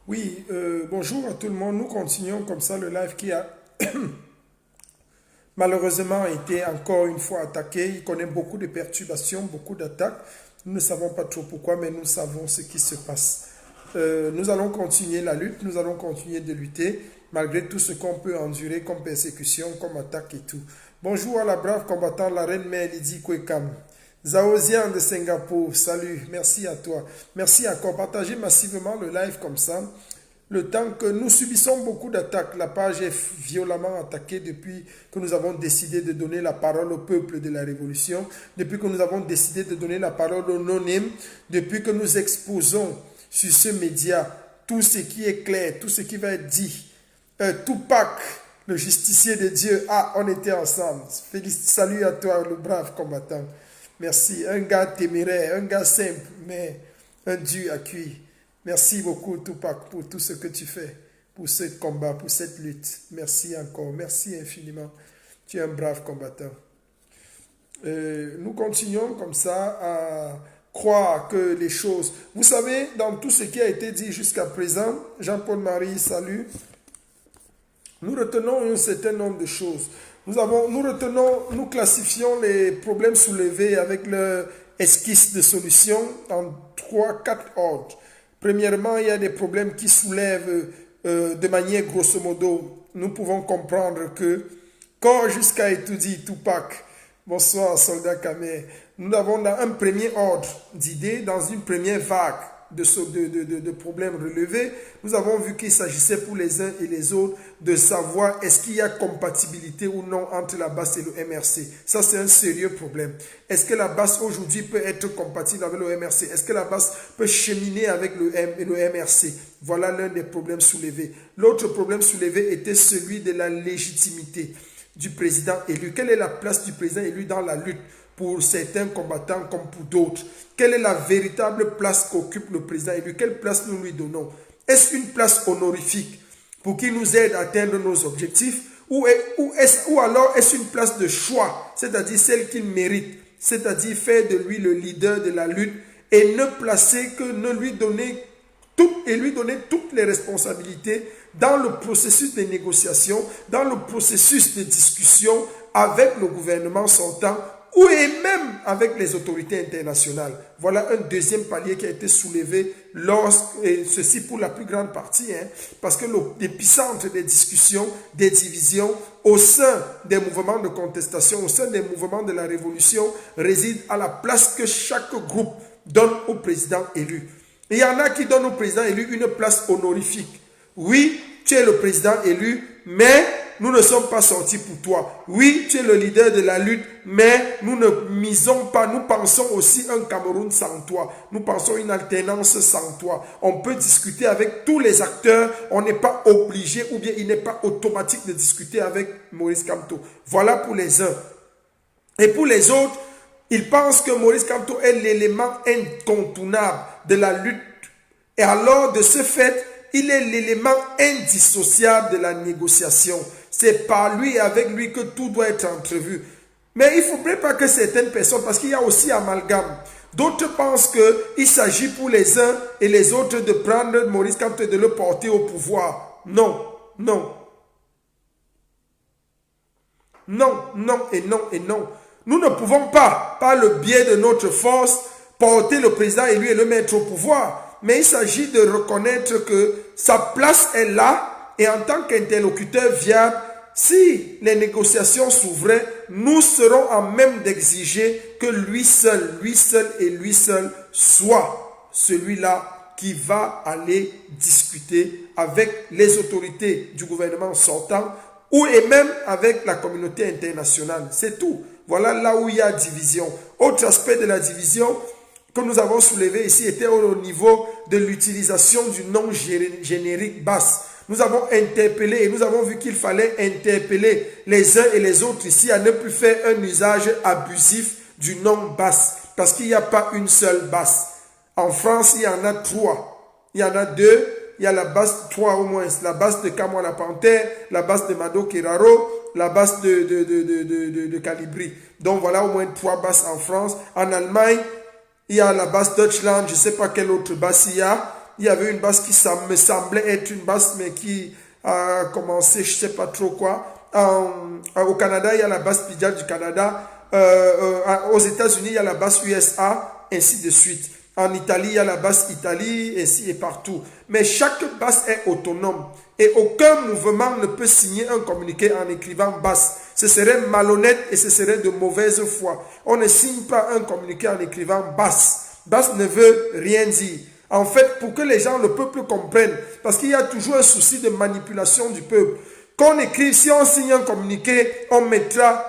Oui, bonjour à tout le monde. Nous continuons comme ça le live qui a malheureusement été encore une fois attaqué. Il connaît beaucoup de perturbations, beaucoup d'attaques. Nous ne savons pas trop pourquoi, mais nous savons ce qui se passe. Nous allons continuer la lutte, nous allons continuer de lutter, malgré tout ce qu'on peut endurer comme persécution, comme attaque et tout. Bonjour à la brave combattante, la reine mère Lydie Kwekam. Zaozian de Singapour, salut, merci à toi. Merci encore. Partagez massivement le live comme ça. Le temps que nous subissons beaucoup d'attaques, la page est violemment attaquée depuis que nous avons décidé de donner la parole au peuple de la révolution, depuis que nous avons décidé de donner la parole aux non-name, depuis que nous exposons sur ce média tout ce qui est clair, tout ce qui va être dit. Tupac, le justicier de Dieu, ah, on était ensemble. Salut à toi, le brave combattant. Merci. Un gars téméraire, un gars simple, mais un Dieu à cuire. Merci beaucoup, Tupac, pour tout ce que tu fais, pour ce combat, pour cette lutte. Merci encore. Merci infiniment. Tu es un brave combattant. Nous continuons comme ça à croire que les choses... Vous savez, dans tout ce qui a été dit jusqu'à présent, Jean-Paul Marie, salut, nous retenons un certain nombre de choses. Nous classifions les problèmes soulevés avec leur esquisse de solution en 3, 4 ordres. Premièrement, il y a des problèmes qui soulèvent de manière grosso modo. Nous pouvons comprendre que, quand jusqu'à étudier Tupac, bonsoir soldat Kamer, nous avons dans un premier ordre d'idées, dans une première vague de problèmes relevés, nous avons vu qu'il s'agissait pour les uns et les autres de savoir est-ce qu'il y a compatibilité ou non entre la BAS et le MRC. Ça, c'est un sérieux problème. Est-ce que la BAS aujourd'hui peut être compatible avec le MRC? Est-ce que la BAS peut cheminer avec le MRC? Voilà l'un des problèmes soulevés. L'autre problème soulevé était celui de la légitimité du président élu. Quelle est la place du président élu dans la lutte pour certains combattants comme pour d'autres? Quelle est la véritable place qu'occupe le président élu? Quelle place nous lui donnons? Est-ce une place honorifique pour qu'il nous aide à atteindre nos objectifs ou alors est-ce une place de choix, c'est-à-dire celle qu'il mérite, c'est-à-dire faire de lui le leader de la lutte et ne lui donner toutes les responsabilités dans le processus de négociation, dans le processus de discussion avec le gouvernement sortant ou et même avec les autorités internationales. Voilà un deuxième palier qui a été soulevé et ceci pour la plus grande partie, parce que l'épicentre des discussions, des divisions au sein des mouvements de contestation, au sein des mouvements de la révolution réside à la place que chaque groupe donne au président élu. Il y en a qui donnent au président élu une place honorifique. Oui, tu es le président élu, mais nous ne sommes pas sortis pour toi. Oui, tu es le leader de la lutte, mais nous ne misons pas, nous pensons aussi un Cameroun sans toi. Nous pensons une alternance sans toi. On peut discuter avec tous les acteurs, on n'est pas obligé ou bien il n'est pas automatique de discuter avec Maurice Kamto. Voilà pour les uns. Et pour les autres, ils pensent que Maurice Kamto est l'élément incontournable de la lutte. Et alors, de ce fait, il est l'élément indissociable de la négociation. C'est par lui et avec lui que tout doit être entrevu. Mais il ne faudrait pas que certaines personnes, parce qu'il y a aussi amalgame, d'autres pensent qu'il s'agit pour les uns et les autres de prendre Maurice Kamto et de le porter au pouvoir. Non, non. Non, non et non et non. Nous ne pouvons pas, par le biais de notre force, porter le président élu et le mettre au pouvoir. Mais il s'agit de reconnaître que sa place est là et en tant qu'interlocuteur viable, si les négociations s'ouvraient, nous serons en même d'exiger que lui seul et lui seul soit celui-là qui va aller discuter avec les autorités du gouvernement sortant ou et même avec la communauté internationale. C'est tout. Voilà là où il y a division. Autre aspect de la division que nous avons soulevé ici était au niveau de l'utilisation du nom générique BAS. Nous avons interpellé et nous avons vu qu'il fallait interpeller les uns et les autres ici à ne plus faire un usage abusif du nom BAS. Parce qu'il n'y a pas une seule BAS. En France, il y en a 3. Il y en a 2. Il y a la BAS 3 au moins. La BAS de Kamwa la Panthère, la BAS de Mado Keraro, la BAS de Calibri. Donc voilà au moins 3 BAS en France. En Allemagne, il y a la BAS Deutschland, je ne sais pas quelle autre BAS il y a. il y avait une basse qui me semblait être une basse, mais qui a commencé, je ne sais pas trop quoi. Au Canada, il y a la basse Pidgin du Canada. Aux États-Unis, il y a la basse USA, ainsi de suite. En Italie, il y a la basse Italie, ainsi et partout. Mais chaque basse est autonome. Et aucun mouvement ne peut signer un communiqué en écrivant basse. Ce serait malhonnête et ce serait de mauvaise foi. On ne signe pas un communiqué en écrivant basse. Basse ne veut rien dire. En fait, pour que les gens, le peuple comprenne, parce qu'il y a toujours un souci de manipulation du peuple. Qu'on écrive, si on signe un communiqué, on mettra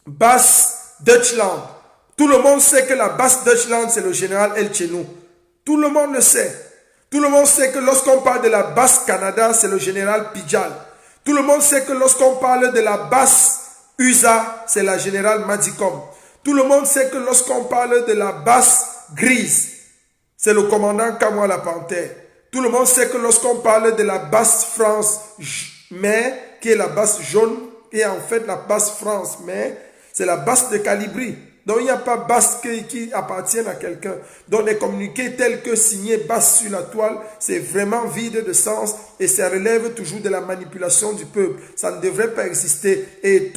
basse Deutschland. Tout le monde sait que la basse Deutschland, c'est le général El Chenou. Tout le monde le sait. Tout le monde sait que lorsqu'on parle de la basse Canada, c'est le général Pidjal. Tout le monde sait que lorsqu'on parle de la basse USA, c'est la générale Madicom. Tout le monde sait que lorsqu'on parle de la basse grise, c'est le commandant Kamoa la Panthère. Tout le monde sait que lorsqu'on parle de la basse France, mais qui est la basse jaune, qui est en fait la basse France, mais c'est la basse de Calibri. Donc il n'y a pas basse qui appartienne à quelqu'un. Donc les communiqués tels que signés basse sur la toile, c'est vraiment vide de sens et ça relève toujours de la manipulation du peuple. Ça ne devrait pas exister. Et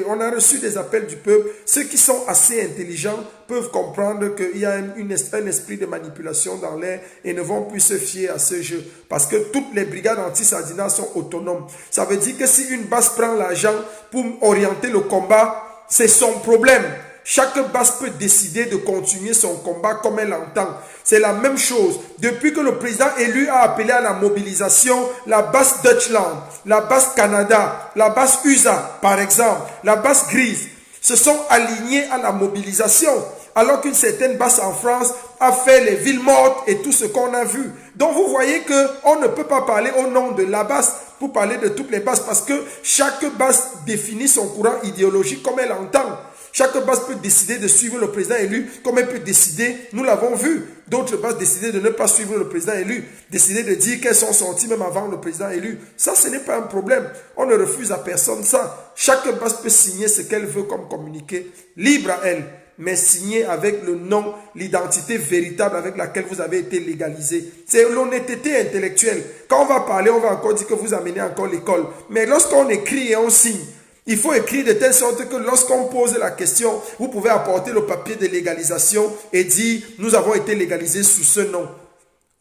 on a reçu des appels du peuple. Ceux qui sont assez intelligents peuvent comprendre qu'il y a un esprit de manipulation dans l'air et ne vont plus se fier à ce jeu. Parce que toutes les brigades anti-Sardina sont autonomes. Ça veut dire que si une basse prend l'argent pour orienter le combat, c'est son problème. Chaque basse peut décider de continuer son combat comme elle l'entend. C'est la même chose. Depuis que le président élu a appelé à la mobilisation, la basse Deutschland, la basse Canada, la basse USA, par exemple, la basse grise, se sont alignés à la mobilisation. Alors qu'une certaine basse en France a fait les villes mortes et tout ce qu'on a vu. Donc vous voyez qu'on ne peut pas parler au nom de la basse pour parler de toutes les basses parce que chaque basse définit son courant idéologique comme elle entend. Chaque basse peut décider de suivre le président élu comme elle peut décider, nous l'avons vu. D'autres basses décider de ne pas suivre le président élu, décider de dire qu'elles sont sorties même avant le président élu. Ça, ce n'est pas un problème. On ne refuse à personne ça. Chaque basse peut signer ce qu'elle veut comme communiqué, libre à elle, mais signé avec le nom, l'identité véritable avec laquelle vous avez été légalisé. C'est l'honnêteté intellectuelle. Quand on va parler, on va encore dire que vous amenez encore l'école. Mais lorsqu'on écrit et on signe, il faut écrire de telle sorte que lorsqu'on pose la question, vous pouvez apporter le papier de légalisation et dire « Nous avons été légalisés sous ce nom ».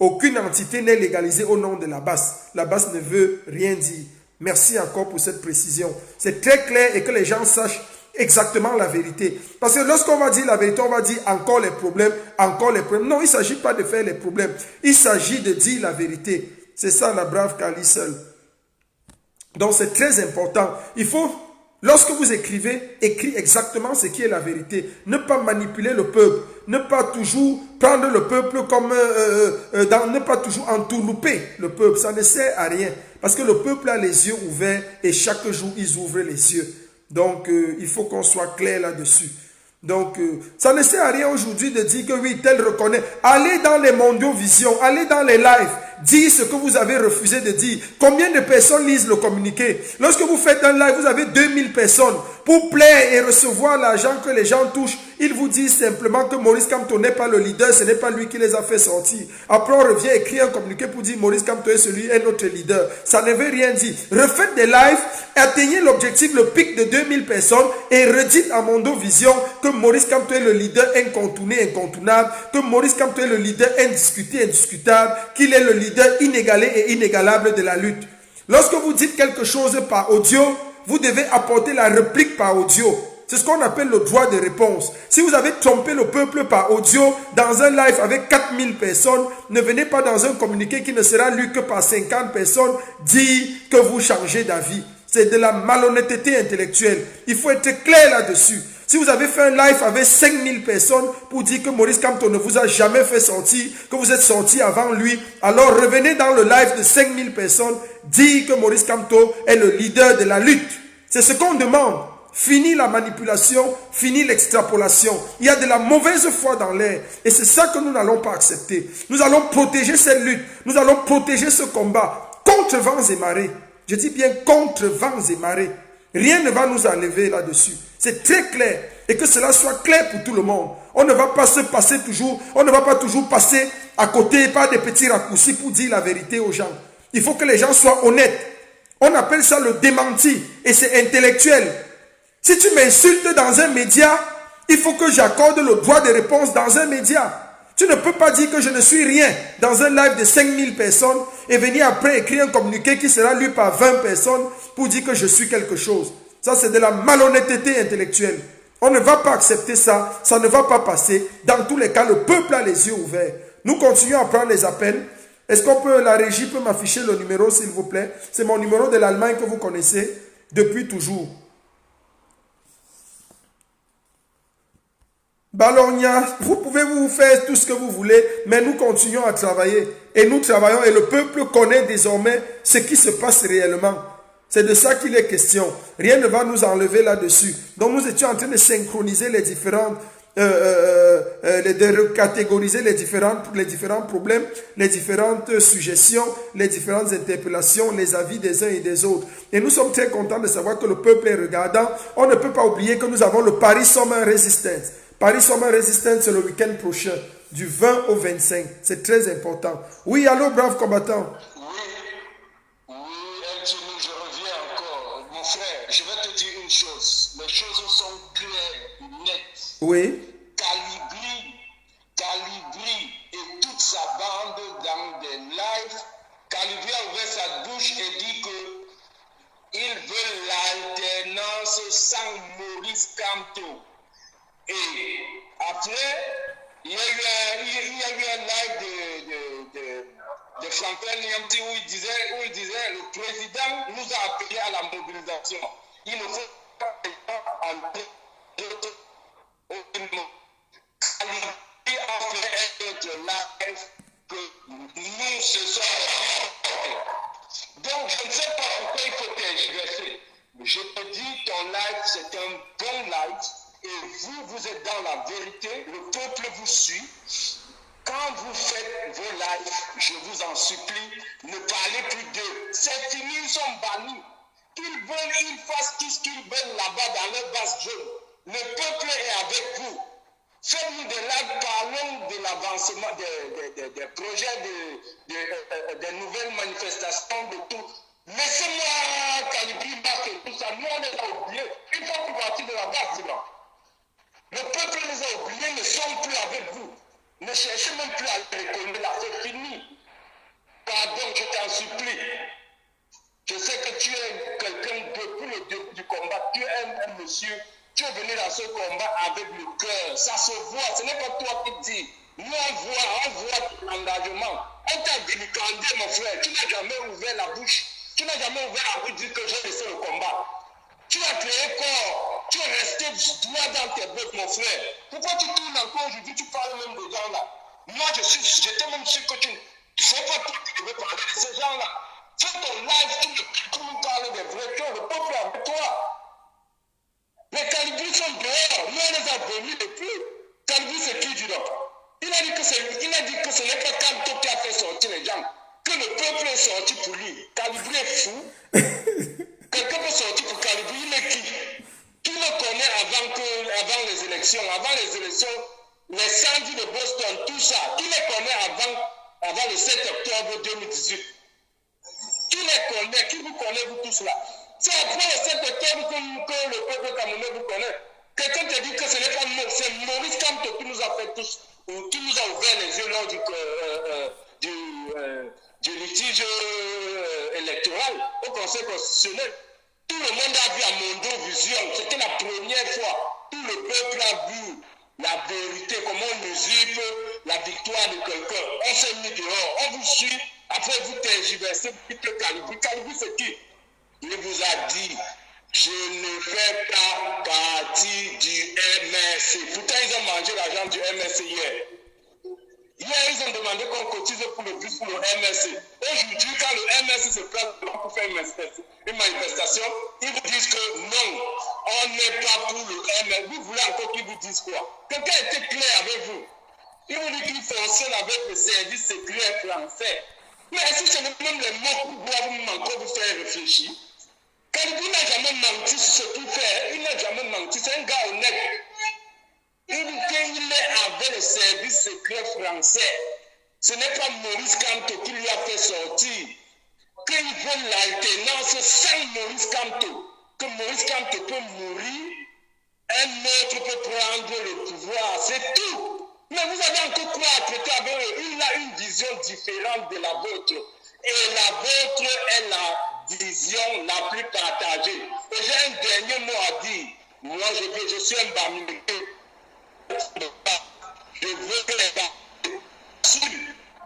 Aucune entité n'est légalisée au nom de la basse. La basse ne veut rien dire. Merci encore pour cette précision. C'est très clair et que les gens sachent exactement la vérité. Parce que lorsqu'on va dire la vérité, on va dire encore les problèmes, encore les problèmes. Non, il ne s'agit pas de faire les problèmes. Il s'agit de dire la vérité. C'est ça la brave Kali seule. Donc c'est très important. Il faut... Lorsque vous écrivez, écrivez exactement ce qui est la vérité. Ne pas manipuler le peuple. Ne pas toujours prendre le peuple comme... ne pas toujours entourlouper le peuple. Ça ne sert à rien. Parce que le peuple a les yeux ouverts et chaque jour, ils ouvrent les yeux. Donc, il faut qu'on soit clair là-dessus. Donc, ça ne sert à rien aujourd'hui de dire que oui, tel reconnaît. Allez dans les mondiaux visions, allez dans les lives. Dites ce que vous avez refusé de dire. Combien de personnes lisent le communiqué? Lorsque vous faites un live, vous avez 2000 personnes. Pour plaire et recevoir l'argent que les gens touchent, ils vous disent simplement que Maurice Kamto n'est pas le leader, ce n'est pas lui qui les a fait sortir. Après, on revient écrire un communiqué pour dire Maurice Kamto est notre leader. Ça ne veut rien dire. Refaites des lives, atteignez l'objectif, le pic de 2000 personnes et redites à Mondo Vision que Maurice Kamto est le leader incontourné, incontournable, que Maurice Kamto est le leader indiscuté, indiscutable, qu'il est le leader inégalé et inégalable de la lutte. Lorsque vous dites quelque chose par audio, vous devez apporter la réplique par audio. C'est ce qu'on appelle le droit de réponse. Si vous avez trompé le peuple par audio dans un live avec 4000 personnes, ne venez pas dans un communiqué qui ne sera lu que par 50 personnes dire que vous changez d'avis. C'est de la malhonnêteté intellectuelle. Il faut être clair là-dessus. Si vous avez fait un live avec 5000 personnes pour dire que Maurice Kamto ne vous a jamais fait sortir, que vous êtes sorti avant lui, alors revenez dans le live de 5000 personnes, dire que Maurice Kamto est le leader de la lutte. C'est ce qu'on demande. Fini la manipulation, fini l'extrapolation. Il y a de la mauvaise foi dans l'air. Et c'est ça que nous n'allons pas accepter. Nous allons protéger cette lutte. Nous allons protéger ce combat contre vents et marées. Je dis bien contre vents et marées. Rien ne va nous enlever là-dessus. C'est très clair. et que cela soit clair pour tout le monde. On ne va pas se passer toujours, on ne va pas toujours passer à côté par des petits raccourcis pour dire la vérité aux gens. Il faut que les gens soient honnêtes. On appelle ça le démenti et c'est intellectuel. Si tu m'insultes dans un média, il faut que j'accorde le droit de réponse dans un média. Tu ne peux pas dire que je ne suis rien dans un live de 5000 personnes et venir après écrire un communiqué qui sera lu par 20 personnes pour dire que je suis quelque chose. Ça, c'est de la malhonnêteté intellectuelle. On ne va pas accepter ça, ça ne va pas passer. Dans tous les cas, le peuple a les yeux ouverts. Nous continuons à prendre les appels. Est-ce qu'on peut, la régie peut m'afficher le numéro, s'il vous plaît? C'est mon numéro de l'Allemagne que vous connaissez depuis toujours. Balonia, vous pouvez vous faire tout ce que vous voulez, mais nous continuons à travailler. Et nous travaillons et le peuple connaît désormais ce qui se passe réellement. C'est de ça qu'il est question. Rien ne va nous enlever là-dessus. Donc nous étions en train de synchroniser les différentes, de recatégoriser les différents problèmes, les différentes suggestions, les différentes interpellations, les avis des uns et des autres. Et nous sommes très contents de savoir que le peuple est regardant. On ne peut pas oublier que nous avons le Paris Summer Resistance. Paris Summer Resistance, c'est le week-end prochain, du 20 au 25. C'est très important. Oui, allô, brave combattant. Oui, Anthony, je reviens encore. Mon frère, je vais te dire une chose. Les choses sont claires, nettes. Oui. Calibri et toute sa bande dans des lives. Calibri a ouvert sa bouche et dit que il veut l'alternance sans Maurice Kamto. Et après, il y a eu un live de Franklin Nyamti où il disait le président nous a appelé à la mobilisation. Il ne faut pas entrer au il a fait un autre live que nous se sommes. Donc je ne sais pas pourquoi il faut tergiverser. Je te dis, ton live c'est un bon live. Et vous êtes dans la vérité, le peuple vous suit. Quand vous faites vos lives, je vous en supplie, ne parlez plus d'eux. C'est fini, ils sont bannis. Ils fassent tout ce qu'ils veulent là-bas dans leur base jaune. Le peuple est avec vous. Faites-nous des lives, parlons de l'avancement des projets, des nouvelles manifestations, de tout. Laissez-moi Calibri marquer tout ça. Nous, on les a oubliés. Ils font plus partie de la base là. Le peuple les a oubliés, ne sont plus avec vous. Ne cherchez même plus à les reconnaître là, c'est fini. Pardon, je t'en supplie. Je sais que tu es quelqu'un depuis le début du combat. Tu es un monsieur. Tu es venu dans ce combat avec le cœur. Ça se voit. Ce n'est pas toi qui dis. Nous, on voit ton engagement. On t'a délicandé, mon frère. Tu n'as jamais ouvert la bouche. Tu n'as jamais ouvert la bouche dire que j'ai laissé le combat. Tu as créé corps. Tu es resté droit dans tes bottes, mon frère. Pourquoi tu tournes encore aujourd'hui? Tu parles même de gens là. Moi, j'étais même sûr que tu ne sais pas toi qui devais parler de ces gens là. Fais ton live, tu nous parles des vraies choses. Le peuple est avec toi. Les Calibris sont dehors. Nous, on les a venus depuis. Calibri, c'est qui du nom? Il a dit que ce n'est pas Kamto qui a fait sortir les gens. Que le peuple est sorti pour lui. Calibri est fou. Quelqu'un peut sortir pour Calibri. Il est qui? Qui le connaît avant les élections? Avant les élections, les samedis de Boston, tout ça. Qui les connaît avant le 7 octobre 2018? Qui les connaît? Qui vous connaît, vous tous là? C'est après le 7 octobre que le peuple camerounais vous connaît. Quelqu'un te dit que ce n'est pas nous, c'est Maurice Kamto qui nous a fait tous, qui nous a ouvert les yeux lors du litige électoral au Conseil constitutionnel. Tout le monde a vu à Mondo Vision, c'était la première fois. Tout le peuple a vu la vérité, comment on mesure la victoire de quelqu'un. On s'est mis dehors, on vous suit, après vous tergiversez, vous dites que Calibri. Calibri, c'est qui? Il vous a dit, je ne fais pas partie du MRC. Pourtant, ils ont mangé l'argent du MRC hier. Hier, ils ont demandé qu'on cotise pour le bus pour le MRC. Aujourd'hui, quand le MRC se place pour faire une manifestation, ils vous disent que non, on n'est pas pour le MRC. Vous voulez encore qu'ils vous disent quoi? Quelqu'un était clair avec vous. Il vous dit qu'il fonctionne avec le service secret français. Mais est-ce que c'est même les mots qui doivent encore vous faire réfléchir? Calibri n'a jamais menti sur ce qu'il fait. Il n'a jamais menti. C'est un gars honnête. Il est avec le service secret français. Ce n'est pas Maurice Kamto qui lui a fait sortir. Qu'ils veulent l'alternance sans Maurice Kamto. Que Maurice Kamto peut mourir, un autre peut prendre le pouvoir. C'est tout. Mais vous avez encore quoi à traiter avec eux? Il a une vision différente de la vôtre. Et la vôtre est la vision la plus partagée. Et j'ai un dernier mot à dire. Moi, je suis un Bamileke. Je veux que les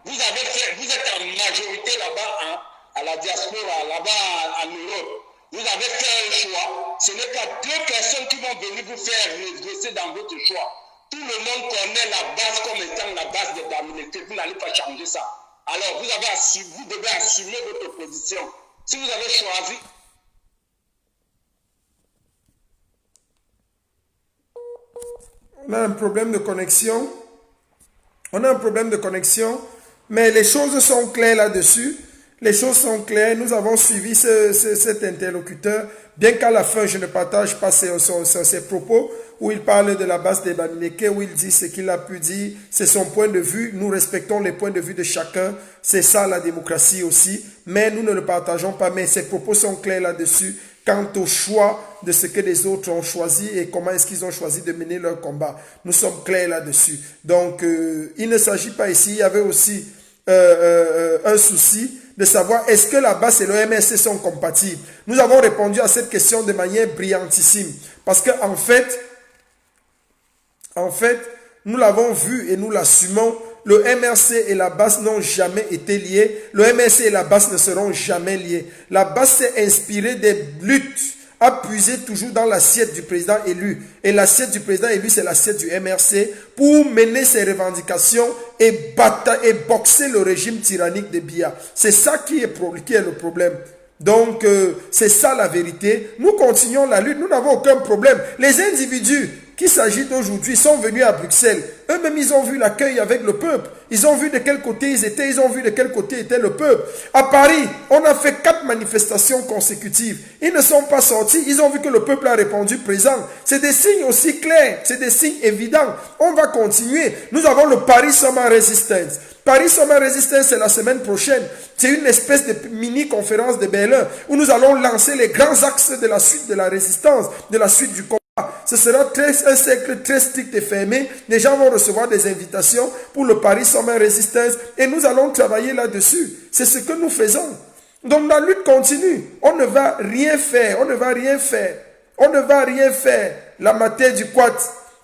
vous êtes en majorité là-bas, hein, à la diaspora, là-bas en Europe. Vous avez fait un choix. Ce n'est pas deux personnes qui vont venir vous faire régresser dans votre choix. Tout le monde connaît la base comme étant la base de Bamileke. Vous n'allez pas changer ça. Alors, vous devez assumer votre position. Si vous avez choisi. On a un problème de connexion. On a un problème de connexion. Mais les choses sont claires là-dessus. Les choses sont claires. Nous avons suivi cet interlocuteur. Bien qu'à la fin, je ne partage pas ses propos, où il parle de la base des Bamileke, où il dit ce qu'il a pu dire. C'est son point de vue. Nous respectons les points de vue de chacun. C'est ça la démocratie aussi. Mais nous ne le partageons pas. Mais ses propos sont clairs là-dessus. Quant au choix de ce que les autres ont choisi et comment est-ce qu'ils ont choisi de mener leur combat. Nous sommes clairs là-dessus. Donc, il ne s'agit pas ici, il y avait aussi un souci de savoir est-ce que la base et le MRC sont compatibles. Nous avons répondu à cette question de manière brillantissime. Parce qu'en fait, nous l'avons vu et nous l'assumons. Le MRC et la base n'ont jamais été liés. Le MRC et la base ne seront jamais liés. La base s'est inspirée des luttes, a puisé toujours dans l'assiette du président élu. Et l'assiette du président élu, c'est l'assiette du MRC pour mener ses revendications et boxer le régime tyrannique de Biya. C'est ça qui est le problème. Donc, c'est ça la vérité. Nous continuons la lutte, nous n'avons aucun problème. Les individus qui s'agitent aujourd'hui sont venus à Bruxelles. Eux-mêmes, ils ont vu l'accueil avec le peuple. Ils ont vu de quel côté ils étaient, ils ont vu de quel côté était le peuple. À Paris, on a fait 4 manifestations consécutives. Ils ne sont pas sortis, ils ont vu que le peuple a répondu présent. C'est des signes aussi clairs, c'est des signes évidents. On va continuer. Nous avons le Paris Summer Resistance. Paris Summer Resistance, c'est la semaine prochaine. C'est une espèce de mini-conférence de Berlin où nous allons lancer les grands axes de la suite de la résistance, de la suite du combat. Ce sera un cercle très strict et fermé. Les gens vont recevoir des invitations pour le Paris Summer Resistance et nous allons travailler là-dessus. C'est ce que nous faisons. Donc la lutte continue. On ne va rien faire. On ne va rien faire. On ne va rien faire. La matière du quad.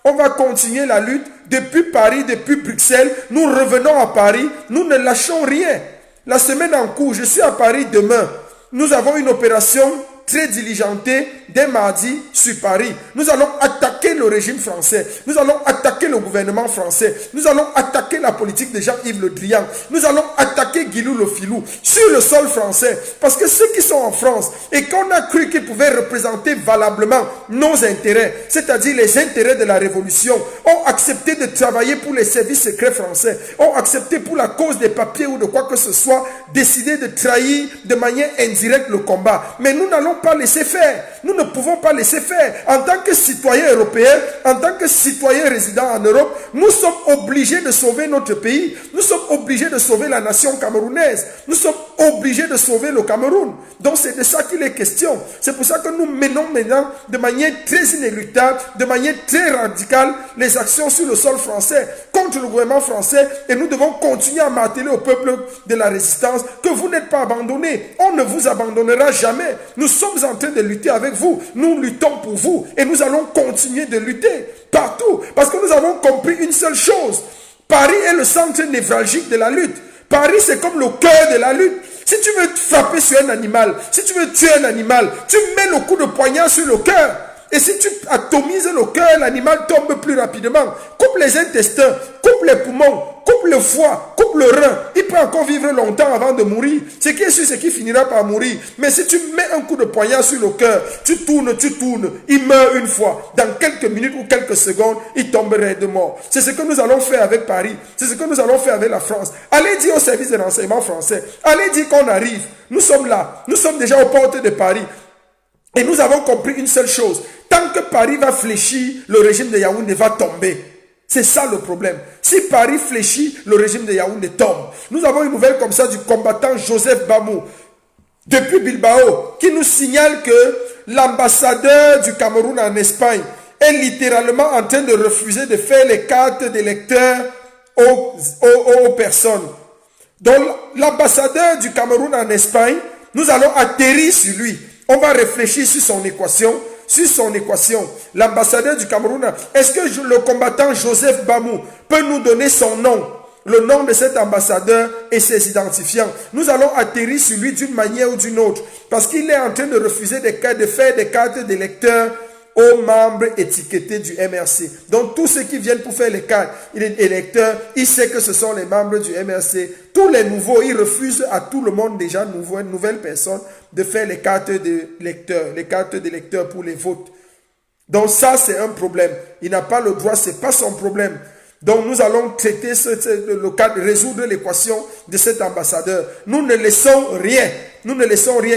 On va continuer la lutte depuis Paris, depuis Bruxelles. Nous revenons à Paris. Nous ne lâchons rien. La semaine en cours, je suis à Paris demain. Nous avons une opération très diligentée dès mardi sur Paris. Nous allons attaquer le régime français. Nous allons attaquer le gouvernement français. Nous allons attaquer la politique de Jean-Yves Le Drian. Nous allons attaquer Guilou Le Filou sur le sol français. Parce que ceux qui sont en France et qu'on a cru qu'ils pouvaient représenter valablement nos intérêts, c'est-à-dire les intérêts de la révolution, ont accepté de travailler pour les services secrets français, ont accepté pour la cause des papiers ou de quoi que ce soit, décidé de trahir de manière indirecte le combat. Mais nous n'allons pas laisser faire. Nous ne pouvons pas laisser faire. En tant que citoyens européens, en tant que citoyens résidents en Europe, nous sommes obligés de sauver notre pays. Nous sommes obligés de sauver la nation camerounaise. Nous sommes obligés de sauver le Cameroun. Donc c'est de ça qu'il est question. C'est pour ça que nous menons maintenant de manière très inéluctable, de manière très radicale, les actions sur le sol français contre le gouvernement français et nous devons continuer à marteler au peuple de la résistance que vous n'êtes pas abandonnés. On ne vous abandonnera jamais. Nous sommes en train de lutter avec vous. Nous luttons pour vous et nous allons continuer de lutter partout parce que nous avons compris une seule chose. Paris est le centre névralgique de la lutte. Paris, c'est comme le cœur de la lutte. Si tu veux frapper sur un animal, si tu veux tuer un animal, tu mets le coup de poignard sur le cœur. Et si tu atomises le cœur, l'animal tombe plus rapidement. Coupe les intestins, coupe les poumons, coupe le foie, coupe le rein. Il peut encore vivre longtemps avant de mourir. Ce qui est sûr, c'est qu'il finira par mourir. Mais si tu mets un coup de poignard sur le cœur, tu tournes, il meurt une fois. Dans quelques minutes ou quelques secondes, il tomberait de mort. C'est ce que nous allons faire avec Paris. C'est ce que nous allons faire avec la France. Allez dire au service de renseignement français. Allez dire qu'on arrive. Nous sommes là. Nous sommes déjà aux portes de Paris. Et nous avons compris une seule chose. tant que Paris va fléchir, le régime de Yaoundé va tomber. C'est ça le problème. Si Paris fléchit, le régime de Yaoundé tombe. Nous avons une nouvelle comme ça du combattant Joseph Bamou, depuis Bilbao, qui nous signale que l'ambassadeur du Cameroun en Espagne est littéralement en train de refuser de faire les cartes d'électeurs aux personnes. Donc l'ambassadeur du Cameroun en Espagne, nous allons atterrir sur lui. On va réfléchir sur son équation. L'ambassadeur du Cameroun, est-ce que le combattant Joseph Bamou peut nous donner son nom, le nom de cet ambassadeur et ses identifiants? Nous allons atterrir sur lui d'une manière ou d'une autre, parce qu'il est en train de refuser de faire des cartes d'électeurs aux membres étiquetés du MRC. Donc tous ceux qui viennent pour faire les cartes électeurs, il sait que ce sont les membres du MRC. Tous les nouveaux, ils refusent à tout le monde déjà, nouvelles personnes, de faire les cartes d'électeurs pour les votes. Donc ça, c'est un problème. Il n'a pas le droit, ce n'est pas son problème. Donc nous allons traiter le cas, résoudre l'équation de cet ambassadeur. Nous ne laissons rien.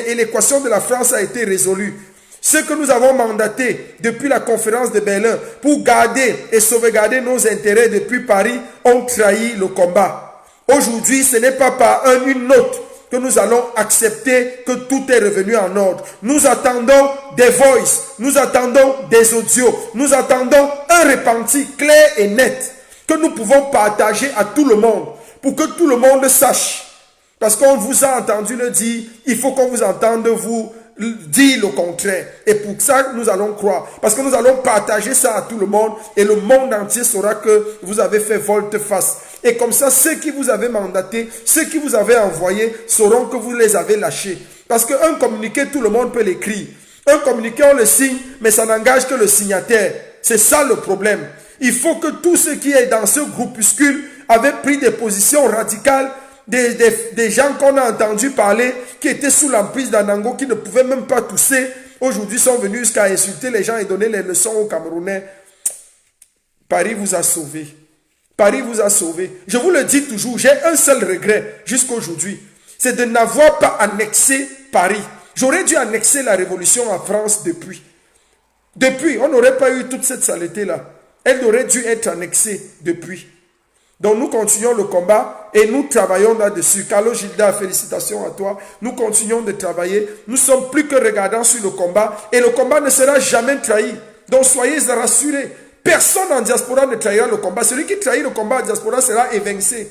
Et l'équation de la France a été résolue. Ceux que nous avons mandatés depuis la conférence de Berlin pour garder et sauvegarder nos intérêts depuis Paris ont trahi le combat. Aujourd'hui, ce n'est pas par une note que nous allons accepter que tout est revenu en ordre. Nous attendons des voices, nous attendons des audios, nous attendons un repenti clair et net que nous pouvons partager à tout le monde pour que tout le monde sache. Parce qu'on vous a entendu le dire, il faut qu'on vous entende vous dire le contraire. Et pour ça, nous allons croire. Parce que nous allons partager ça à tout le monde et le monde entier saura que vous avez fait volte-face. Et comme ça, ceux qui vous avez mandatés, ceux qui vous avez envoyés, sauront que vous les avez lâchés. Parce qu'un communiqué, tout le monde peut l'écrire. Un communiqué, on le signe, mais ça n'engage que le signataire. C'est ça le problème. Il faut que tous ceux qui sont dans ce groupuscule avaient pris des positions radicales. Des gens qu'on a entendu parler, qui étaient sous l'emprise d'Anango, qui ne pouvaient même pas tousser, aujourd'hui sont venus jusqu'à insulter les gens et donner les leçons aux Camerounais. Paris vous a sauvés. Paris vous a sauvés. Je vous le dis toujours, j'ai un seul regret jusqu'aujourd'hui, c'est de n'avoir pas annexé Paris. J'aurais dû annexer la révolution en France depuis. Depuis, on n'aurait pas eu toute cette saleté-là. Elle aurait dû être annexée depuis. Donc nous continuons le combat et nous travaillons là-dessus. Carlo Gilda, félicitations à toi. Nous continuons de travailler. Nous sommes plus que regardants sur le combat et le combat ne sera jamais trahi. Donc soyez rassurés. Personne en diaspora ne trahira le combat. Celui qui trahit le combat en diaspora sera évincé.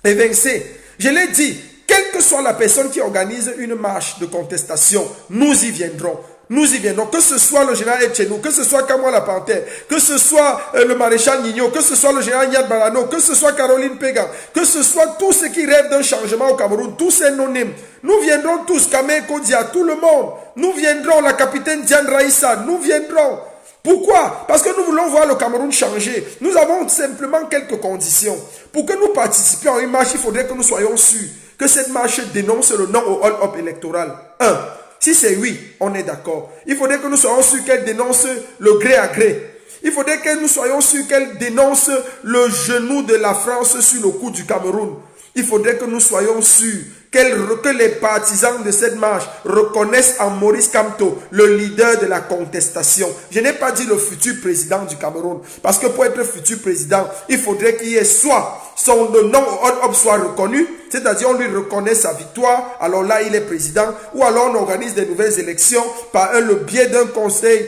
Je l'ai dit, quelle que soit la personne qui organise une marche de contestation, nous y viendrons. Nous y viendrons, que ce soit le général Etchenou, que ce soit Kamwa la Panthère, que ce soit le maréchal Nino, que ce soit le général Niad Barano, que ce soit Caroline Pégan, que ce soit tous ceux qui rêvent d'un changement au Cameroun, tous ces anonymes. Nous viendrons tous, Kamé Kodia, tout le monde. Nous viendrons, la capitaine Diane Raïssa, nous viendrons. Pourquoi? Parce que nous voulons voir le Cameroun changer. Nous avons simplement quelques conditions. Pour que nous participions à une marche, il faudrait que nous soyons sûrs que cette marche dénonce le non au hold-up électoral. 1. Si c'est oui, on est d'accord. Il faudrait que nous soyons sûrs qu'elle dénonce le gré à gré. Il faudrait que nous soyons sûrs qu'elle dénonce le genou de la France sur le cou du Cameroun. Il faudrait que nous soyons sûrs que les partisans de cette marche reconnaissent en Maurice Kamto le leader de la contestation. Je n'ai pas dit le futur président du Cameroun. Parce que pour être futur président, il faudrait qu'il y ait soit le nom au hold-up soit reconnu, c'est-à-dire on lui reconnaît sa victoire, alors là il est président, ou alors on organise des nouvelles élections par le biais d'un conseil,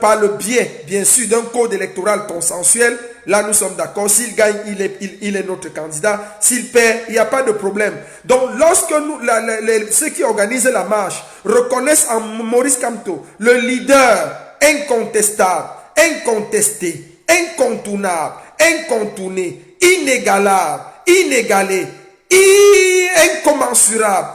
par le biais, bien sûr, d'un code électoral consensuel. Là, nous sommes d'accord. S'il gagne, il est notre candidat. S'il perd, il n'y a pas de problème. Donc, lorsque ceux qui organisent la marche reconnaissent en Maurice Kamto le leader incontestable, incontesté, incontournable, incontourné, inégalable, inégalé,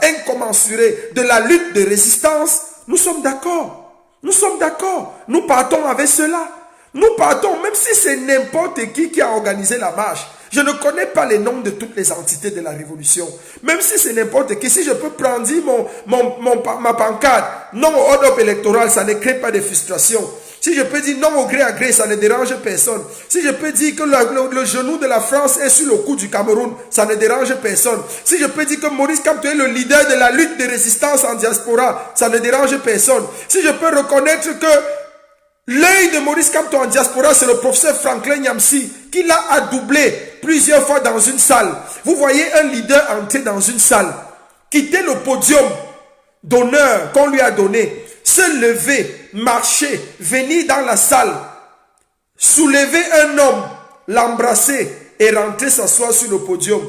incommensuré de la lutte de résistance, nous sommes d'accord. Nous sommes d'accord. Nous partons avec cela. Nous partons, même si c'est n'importe qui a organisé la marche. Je ne connais pas les noms de toutes les entités de la révolution. Même si c'est n'importe qui, si je peux prendre ma pancarte, non au hold-up électoral, ça ne crée pas de frustration. si je peux dire non au gré à gré, ça ne dérange personne. Si je peux dire que le genou de la France est sur le cou du Cameroun, ça ne dérange personne. Si je peux dire que Maurice Kamto est le leader de la lutte de résistance en diaspora, ça ne dérange personne. Si je peux reconnaître que l'œil de Maurice Kamto en diaspora, c'est le professeur Franklin Nyamsi qui l'a adoublé plusieurs fois dans une salle. Vous voyez un leader entrer dans une salle, quitter le podium d'honneur qu'on lui a donné, se lever, marcher, venir dans la salle, soulever un homme, l'embrasser et rentrer s'asseoir sur le podium.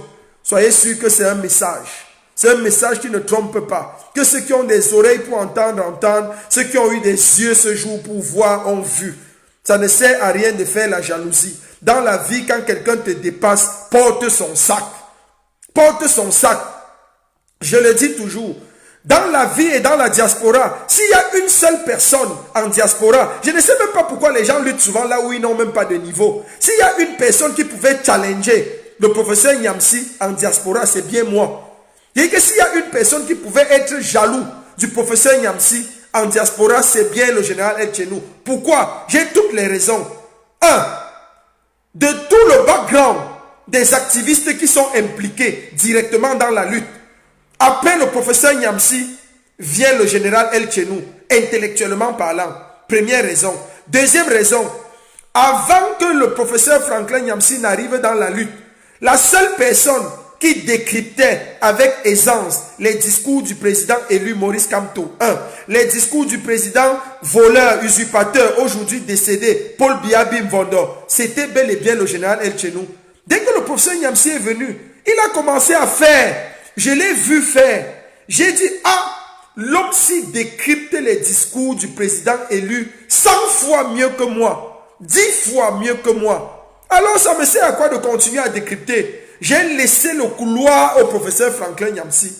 Soyez sûr que c'est un message. C'est un message qui ne trompe pas. Que ceux qui ont des oreilles pour entendre, entendent. Ceux qui ont eu des yeux ce jour pour voir, ont vu. Ça ne sert à rien de faire la jalousie. Dans la vie, quand quelqu'un te dépasse, porte son sac. Porte son sac. Je le dis toujours. Dans la vie et dans la diaspora, s'il y a une seule personne en diaspora, je ne sais même pas pourquoi les gens luttent souvent là où ils n'ont même pas de niveau. S'il y a une personne qui pouvait challenger le professeur Nyamsi en diaspora, c'est bien moi. Et que s'il y a une personne qui pouvait être jaloux du professeur Nyamsi en diaspora, c'est bien le général El Tchenou. Pourquoi? J'ai toutes les raisons. Un, de tout le background des activistes qui sont impliqués directement dans la lutte, après le professeur Nyamsi, vient le général El Tchenou, intellectuellement parlant. Première raison. Deuxième raison, avant que le professeur Franklin Nyamsi n'arrive dans la lutte, la seule personne qui décryptait avec aisance les discours du président élu Maurice Kamto, les discours du président voleur, usurpateur, aujourd'hui décédé, Paul Biya Bimvondo, c'était bel et bien le général El Tchenou. Dès que le professeur Nyamsi est venu, il a commencé à faire. Je l'ai vu faire. J'ai dit, l'homme-ci décrypte les discours du président élu 100 fois mieux que moi, 10 fois mieux que moi. Alors ça me sert à quoi de continuer à décrypter? J'ai laissé le couloir au professeur Franklin Nyamsi.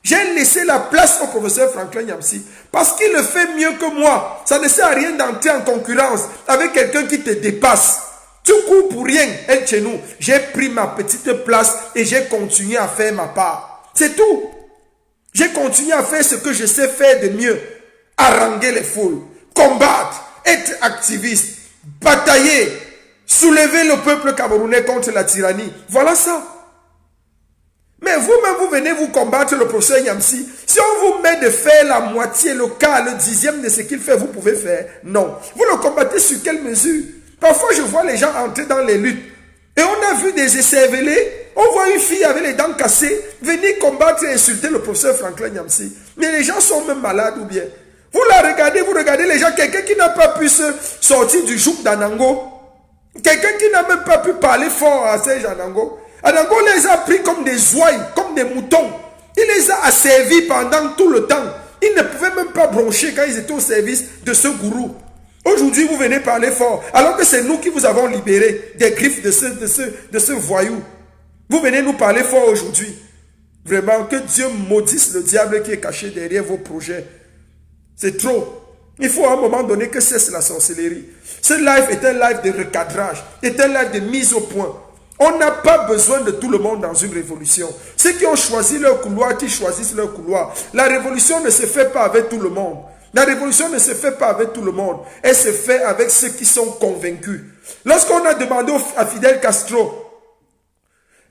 J'ai laissé la place au professeur Franklin Nyamsi. Parce qu'il le fait mieux que moi. Ça ne sert à rien d'entrer en concurrence avec quelqu'un qui te dépasse. Tu cours pour rien, El Tchenou. J'ai pris ma petite place et j'ai continué à faire ma part. C'est tout. J'ai continué à faire ce que je sais faire de mieux. Haranguer les foules, combattre, être activiste, batailler, soulever le peuple camerounais contre la tyrannie. Voilà ça. Mais vous-même, vous venez vous combattre le professeur Nyamsi. Si on vous met de faire la moitié, le quart, le dixième de ce qu'il fait, vous pouvez faire. Non. Vous le combattez sur quelle mesure? Parfois, je vois les gens entrer dans les luttes. Et on a vu des écervelés. On voit une fille avec les dents cassées venir combattre et insulter le professeur Franklin Nyamsi. Mais les gens sont même malades ou bien. Vous la regardez, vous regardez les gens. Quelqu'un qui n'a pas pu se sortir du joug d'Anango. Quelqu'un qui n'a même pas pu parler fort à Serge Anango. Anango les a pris comme des ouailles, comme des moutons. Il les a asservis pendant tout le temps. Ils ne pouvaient même pas broncher quand ils étaient au service de ce gourou. Aujourd'hui, vous venez parler fort, alors que c'est nous qui vous avons libéré des griffes de ce voyou. Vous venez nous parler fort aujourd'hui. Vraiment, que Dieu maudisse le diable qui est caché derrière vos projets. C'est trop. Il faut à un moment donné que cesse la sorcellerie. Ce live est un live de recadrage, est un live de mise au point. On n'a pas besoin de tout le monde dans une révolution. Ceux qui ont choisi leur couloir, qui choisissent leur couloir. La révolution ne se fait pas avec tout le monde. La révolution ne se fait pas avec tout le monde. Elle se fait avec ceux qui sont convaincus. Lorsqu'on a demandé à Fidel Castro,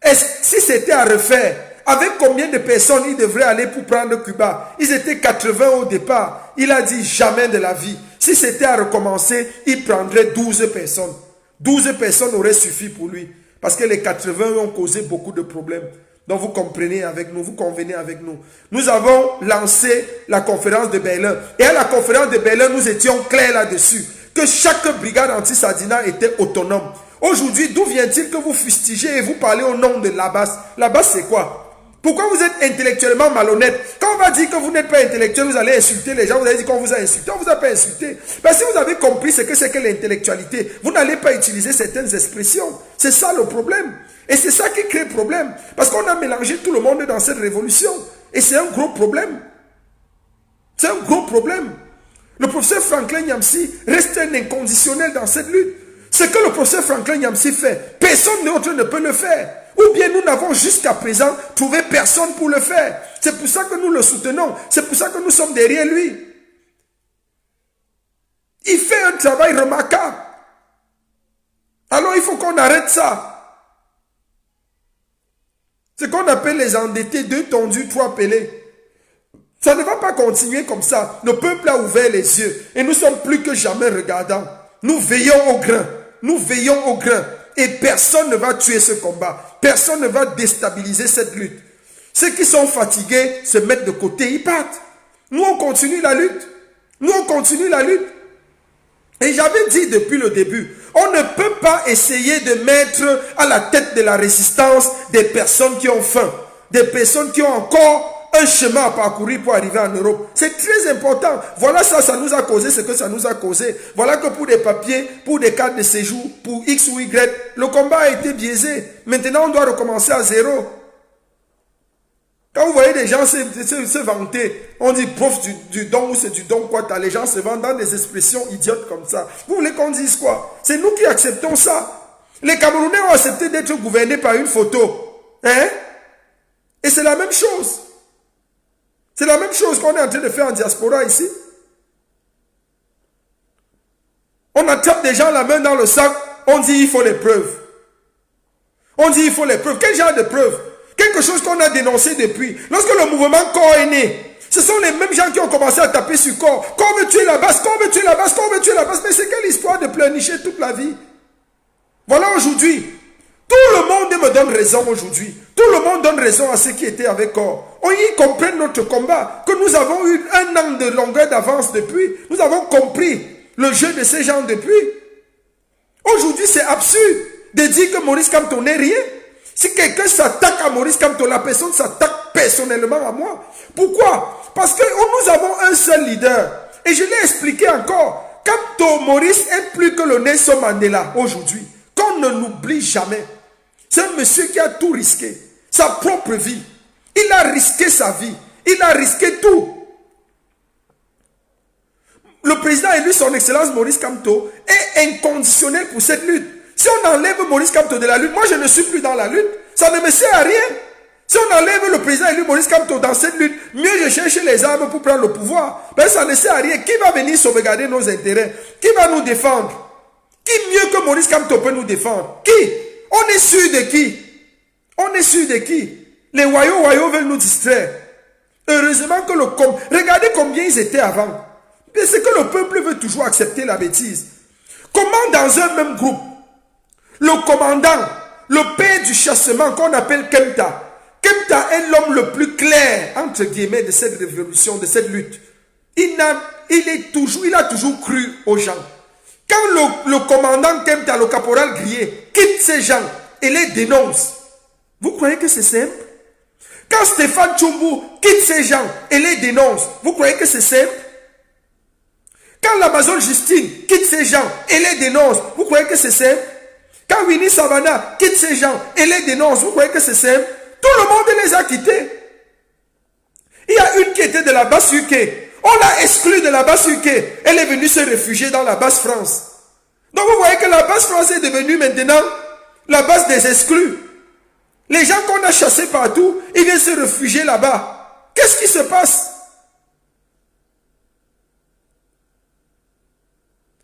si c'était à refaire, avec combien de personnes il devrait aller pour prendre Cuba? Ils étaient 80 au départ. Il a dit jamais de la vie. Si c'était à recommencer, il prendrait 12 personnes. 12 personnes auraient suffi pour lui. Parce que les 80 ont causé beaucoup de problèmes. Donc vous comprenez avec nous, vous convenez avec nous. Nous avons lancé la conférence de Berlin. Et à la conférence de Berlin, nous étions clairs là-dessus. Que chaque brigade anti-Sadina était autonome. Aujourd'hui, d'où vient-il que vous fustigez et vous parlez au nom de Labas? Labas, c'est quoi? Pourquoi vous êtes intellectuellement malhonnête? Quand on va dire que vous n'êtes pas intellectuel, vous allez insulter les gens, vous allez dire qu'on vous a insulté. On ne vous a pas insulté. Mais si vous avez compris ce que c'est que l'intellectualité, vous n'allez pas utiliser certaines expressions. C'est ça le problème. Et c'est ça qui crée le problème. Parce qu'on a mélangé tout le monde dans cette révolution. Et c'est un gros problème. C'est un gros problème. Le professeur Franklin Nyamsi reste un inconditionnel dans cette lutte. Ce que le professeur Franklin Nyamsi fait, personne d'autre ne peut le faire. Ou bien nous n'avons jusqu'à présent trouvé personne pour le faire. C'est pour ça que nous le soutenons. C'est pour ça que nous sommes derrière lui. Il fait un travail remarquable. Alors il faut qu'on arrête ça. Ce qu'on appelle les endettés, 2 tondus, 3 pelés. Ça ne va pas continuer comme ça. Le peuple a ouvert les yeux et nous sommes plus que jamais regardants. Nous veillons au grain. Nous veillons au grain. Et personne ne va tuer ce combat. Personne ne va déstabiliser cette lutte. Ceux qui sont fatigués se mettent de côté, ils partent. Nous, on continue la lutte. Nous, on continue la lutte. Et j'avais dit depuis le début, on ne peut pas essayer de mettre à la tête de la résistance des personnes qui ont faim, des personnes qui ont encore un chemin à parcourir pour arriver en Europe. C'est très important. Voilà ça nous a causé ce que ça nous a causé. Voilà que pour des papiers, pour des cartes de séjour, pour X ou Y, le combat a été biaisé. Maintenant, on doit recommencer à zéro. Quand vous voyez des gens se vanter, on dit prof du don ou c'est du don quoi, les gens se vendent dans des expressions idiotes comme ça. Vous voulez qu'on dise quoi? C'est nous qui acceptons ça. Les Camerounais ont accepté d'être gouvernés par une photo. Hein? Et c'est la même chose. C'est la même chose qu'on est en train de faire en diaspora ici. On attrape des gens la main dans le sac, on dit il faut les preuves. On dit il faut les preuves. Quel genre de preuves? Quelque chose qu'on a dénoncé depuis. Lorsque le mouvement corps est né, ce sont les mêmes gens qui ont commencé à taper sur corps. Qu'on veut tuer la base, qu'on veut tuer la base, qu'on veut tuer la base. Mais c'est quelle histoire de pleurnicher toute la vie? Voilà aujourd'hui. Tout le monde me donne raison aujourd'hui. Tout le monde donne raison à ceux qui étaient avec corps. On y comprend notre combat, que nous avons eu 1 an de longueur d'avance depuis. Nous avons compris le jeu de ces gens depuis. Aujourd'hui, c'est absurde de dire que Maurice Kamto n'est rien. Si quelqu'un s'attaque à Maurice Kamto, la personne s'attaque personnellement à moi. Pourquoi? Parce que nous avons un seul leader. Et je l'ai expliqué encore. Kamto Maurice est plus que le Nelson Mandela aujourd'hui. Qu'on ne l'oublie jamais. C'est un monsieur qui a tout risqué. Sa propre vie. Il a risqué sa vie. Il a risqué tout. Le président élu, son excellence Maurice Kamto, est inconditionnel pour cette lutte. Si on enlève Maurice Kamto de la lutte, moi je ne suis plus dans la lutte. Ça ne me sert à rien. Si on enlève le président élu Maurice Kamto dans cette lutte, mieux je cherche les armes pour prendre le pouvoir. Ben ça ne sert à rien. Qui va venir sauvegarder nos intérêts? Qui va nous défendre? Qui mieux que Maurice Kamto peut nous défendre? Qui? On est sûr de qui? On est sûr de qui? Les wayo veulent nous distraire. Heureusement que regardez combien ils étaient avant. C'est que le peuple veut toujours accepter la bêtise. Comment dans un même groupe, le commandant, le père du chassement qu'on appelle Kemta. Kemta est l'homme le plus clair, entre guillemets, de cette révolution, de cette lutte. Il a toujours cru aux gens. Quand le commandant Kemta, le caporal Grier, quitte ces gens et les dénonce, vous croyez que c'est simple? Quand Stéphane Tchumbu quitte ces gens et les dénonce, vous croyez que c'est simple? Quand l'Amazon Justine quitte ces gens et les dénonce, vous croyez que c'est simple? Quand Winnie Savannah quitte ces gens et les dénonce, vous croyez que c'est simple? Tout le monde les a quittés. Il y a une qui était de la base UK. On l'a exclue de la base UK. Elle est venue se réfugier dans la base France. Donc vous voyez que la base France est devenue maintenant la base des exclus. Les gens qu'on a chassés partout, ils viennent se réfugier là-bas. Qu'est-ce qui se passe?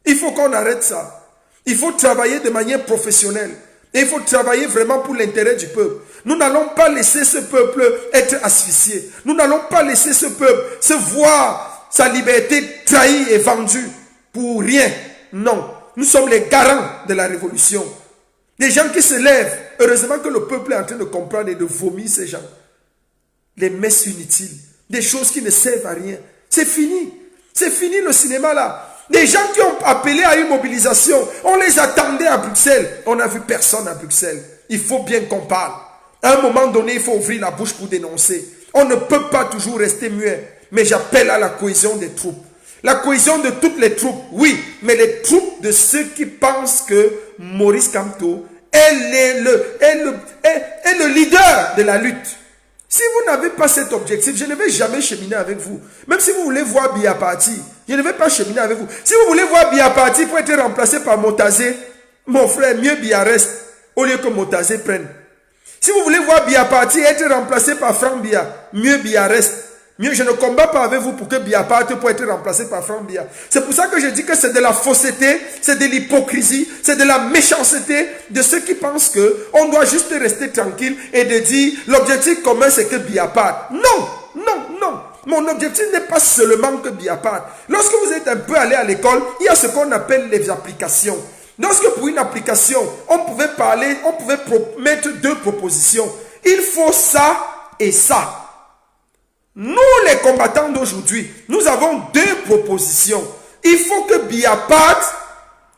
Il faut qu'on arrête ça. Il faut travailler de manière professionnelle. Et il faut travailler vraiment pour l'intérêt du peuple. Nous n'allons pas laisser ce peuple être asphyxié. Nous n'allons pas laisser ce peuple se voir sa liberté trahie et vendue pour rien. Non. Nous sommes les garants de la révolution. Des gens qui se lèvent. Heureusement que le peuple est en train de comprendre et de vomir ces gens. Les messes inutiles. Des choses qui ne servent à rien. C'est fini. C'est fini le cinéma là. Des gens qui ont appelé à une mobilisation, on les attendait à Bruxelles. On n'a vu personne à Bruxelles. Il faut bien qu'on parle. À un moment donné, il faut ouvrir la bouche pour dénoncer. On ne peut pas toujours rester muet. Mais j'appelle à la cohésion des troupes. La cohésion de toutes les troupes, oui. Mais les troupes de ceux qui pensent que Maurice Kamto est le leader de la lutte. Si vous n'avez pas cet objectif, je ne vais jamais cheminer avec vous. Même si vous voulez voir Biya Parti, je ne vais pas cheminer avec vous. Si vous voulez voir Biya Parti pour être remplacé par Motazé, mon frère, mieux Biya reste au lieu que Motazé prenne. Si vous voulez voir Biya Parti être remplacé par Franck Biya, mieux Biya reste. Mieux, je ne combats pas avec vous pour que Biya parte pour être remplacé par Franck Biya. C'est pour ça que je dis que c'est de la fausseté, c'est de l'hypocrisie, c'est de la méchanceté de ceux qui pensent qu'on doit juste rester tranquille et de dire l'objectif commun c'est que Biya parte. Non, non, non. Mon objectif n'est pas seulement que Biya parte. Lorsque vous êtes un peu allé à l'école, il y a ce qu'on appelle les applications. Lorsque pour une application, on pouvait parler, on pouvait mettre deux propositions. Il faut ça et ça. Nous, les combattants d'aujourd'hui, nous avons deux propositions. Il faut que Biya parte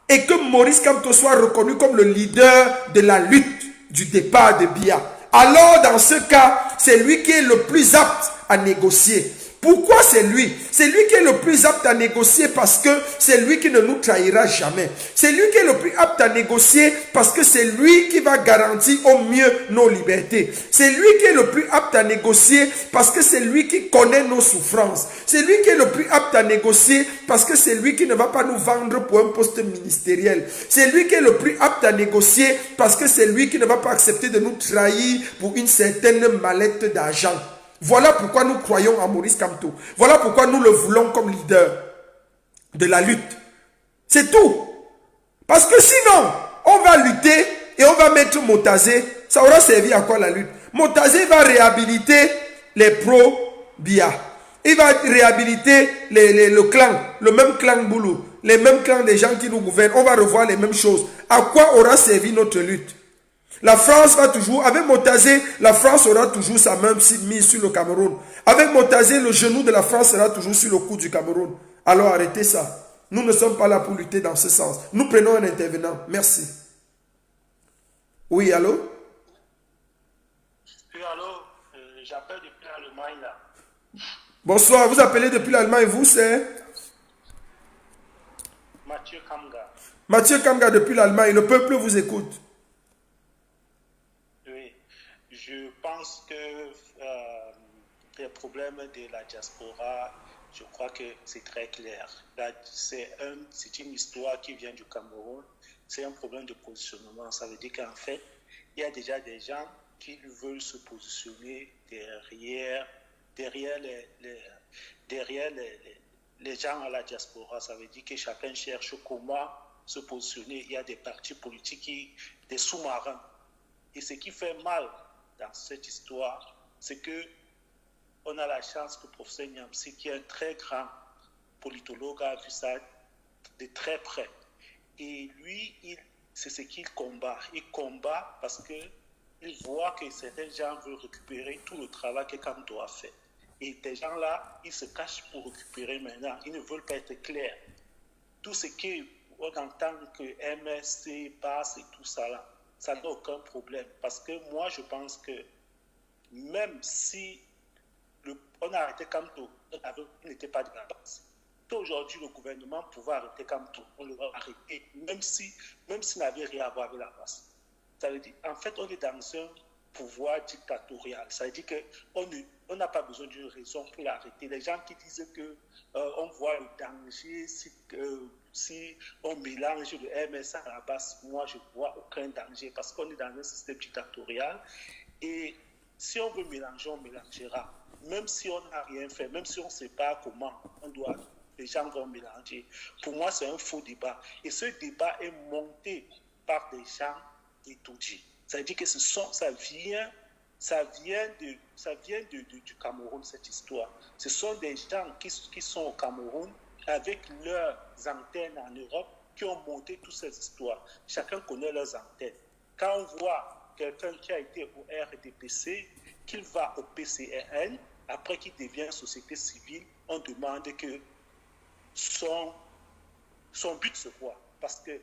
et que Maurice Kamto soit reconnu comme le leader de la lutte du départ de Biya. Alors, dans ce cas, c'est lui qui est le plus apte à négocier. Pourquoi c'est lui? C'est lui qui est le plus apte à négocier parce que c'est lui qui ne nous trahira jamais. C'est lui qui est le plus apte à négocier parce que c'est lui qui va garantir au mieux nos libertés. C'est lui qui est le plus apte à négocier parce que c'est lui qui connaît nos souffrances. C'est lui qui est le plus apte à négocier parce que c'est lui qui ne va pas nous vendre pour un poste ministériel. C'est lui qui est le plus apte à négocier parce que c'est lui qui ne va pas accepter de nous trahir pour une certaine mallette d'argent. Voilà pourquoi nous croyons en Maurice Kamto. Voilà pourquoi nous le voulons comme leader de la lutte. C'est tout. Parce que sinon, on va lutter et on va mettre Motazé. Ça aura servi à quoi la lutte? Motazé va réhabiliter les pro-Biya. Il va réhabiliter le clan, le même clan Boulou, les mêmes clans des gens qui nous gouvernent. On va revoir les mêmes choses. À quoi aura servi notre lutte? La France va toujours, avec Motazé, la France aura toujours sa main mise sur le Cameroun. Avec Motazé, le genou de la France sera toujours sur le cou du Cameroun. Alors arrêtez ça. Nous ne sommes pas là pour lutter dans ce sens. Nous prenons un intervenant. Merci. Oui, allô? Oui, allô? J'appelle depuis l'Allemagne là. Bonsoir, vous appelez depuis l'Allemagne, vous c'est? Mathieu Kamga. Mathieu Kamga depuis l'Allemagne, le peuple vous écoute. Je pense que les problèmes de la diaspora, je crois que c'est très clair. C'est une histoire qui vient du Cameroun. C'est un problème de positionnement. Ça veut dire qu'en fait, il y a déjà des gens qui veulent se positionner derrière les gens à la diaspora. Ça veut dire que chacun cherche comment se positionner. Il y a des partis politiques, des sous-marins. Et ce qui fait mal dans cette histoire, c'est que on a la chance que le professeur Nyamsi, qui est un très grand politologue, a vu ça de très près. Et lui, c'est ce qu'il combat. Il combat parce qu'il voit que certains gens veulent récupérer tout le travail que Kamto a fait. Et des gens-là, ils se cachent pour récupérer maintenant. Ils ne veulent pas être clairs. Tout ce qu'on entend que MSC passe et tout ça là, ça n'a aucun problème. Parce que moi, je pense que même si on a arrêté Kamto, il n'était pas de la base. Aujourd'hui, le gouvernement pouvait arrêter Kamto. On l'aurait arrêté, même s'il n'avait rien à voir avec la base. Ça veut dire, en fait, on est dans un pouvoir dictatorial. Ça veut dire qu'on n'a pas besoin d'une raison pour l'arrêter. Les gens qui disent qu'on voit le danger si on mélange le MSA à la base, moi je ne vois aucun danger parce qu'on est dans un système dictatorial et si on veut mélanger, on mélangera. Même si on n'a rien fait, même si on ne sait pas comment les gens vont mélanger. Pour moi, c'est un faux débat. Et ce débat est monté par des gens étourdis. Ça veut dire que ça vient du Cameroun, cette histoire. Ce sont des gens qui sont au Cameroun avec leurs antennes en Europe qui ont monté toutes ces histoires. Chacun connaît leurs antennes. Quand on voit quelqu'un qui a été au RDPC, qu'il va au PCRN, après qu'il devient société civile, on demande que son but se voit. Parce que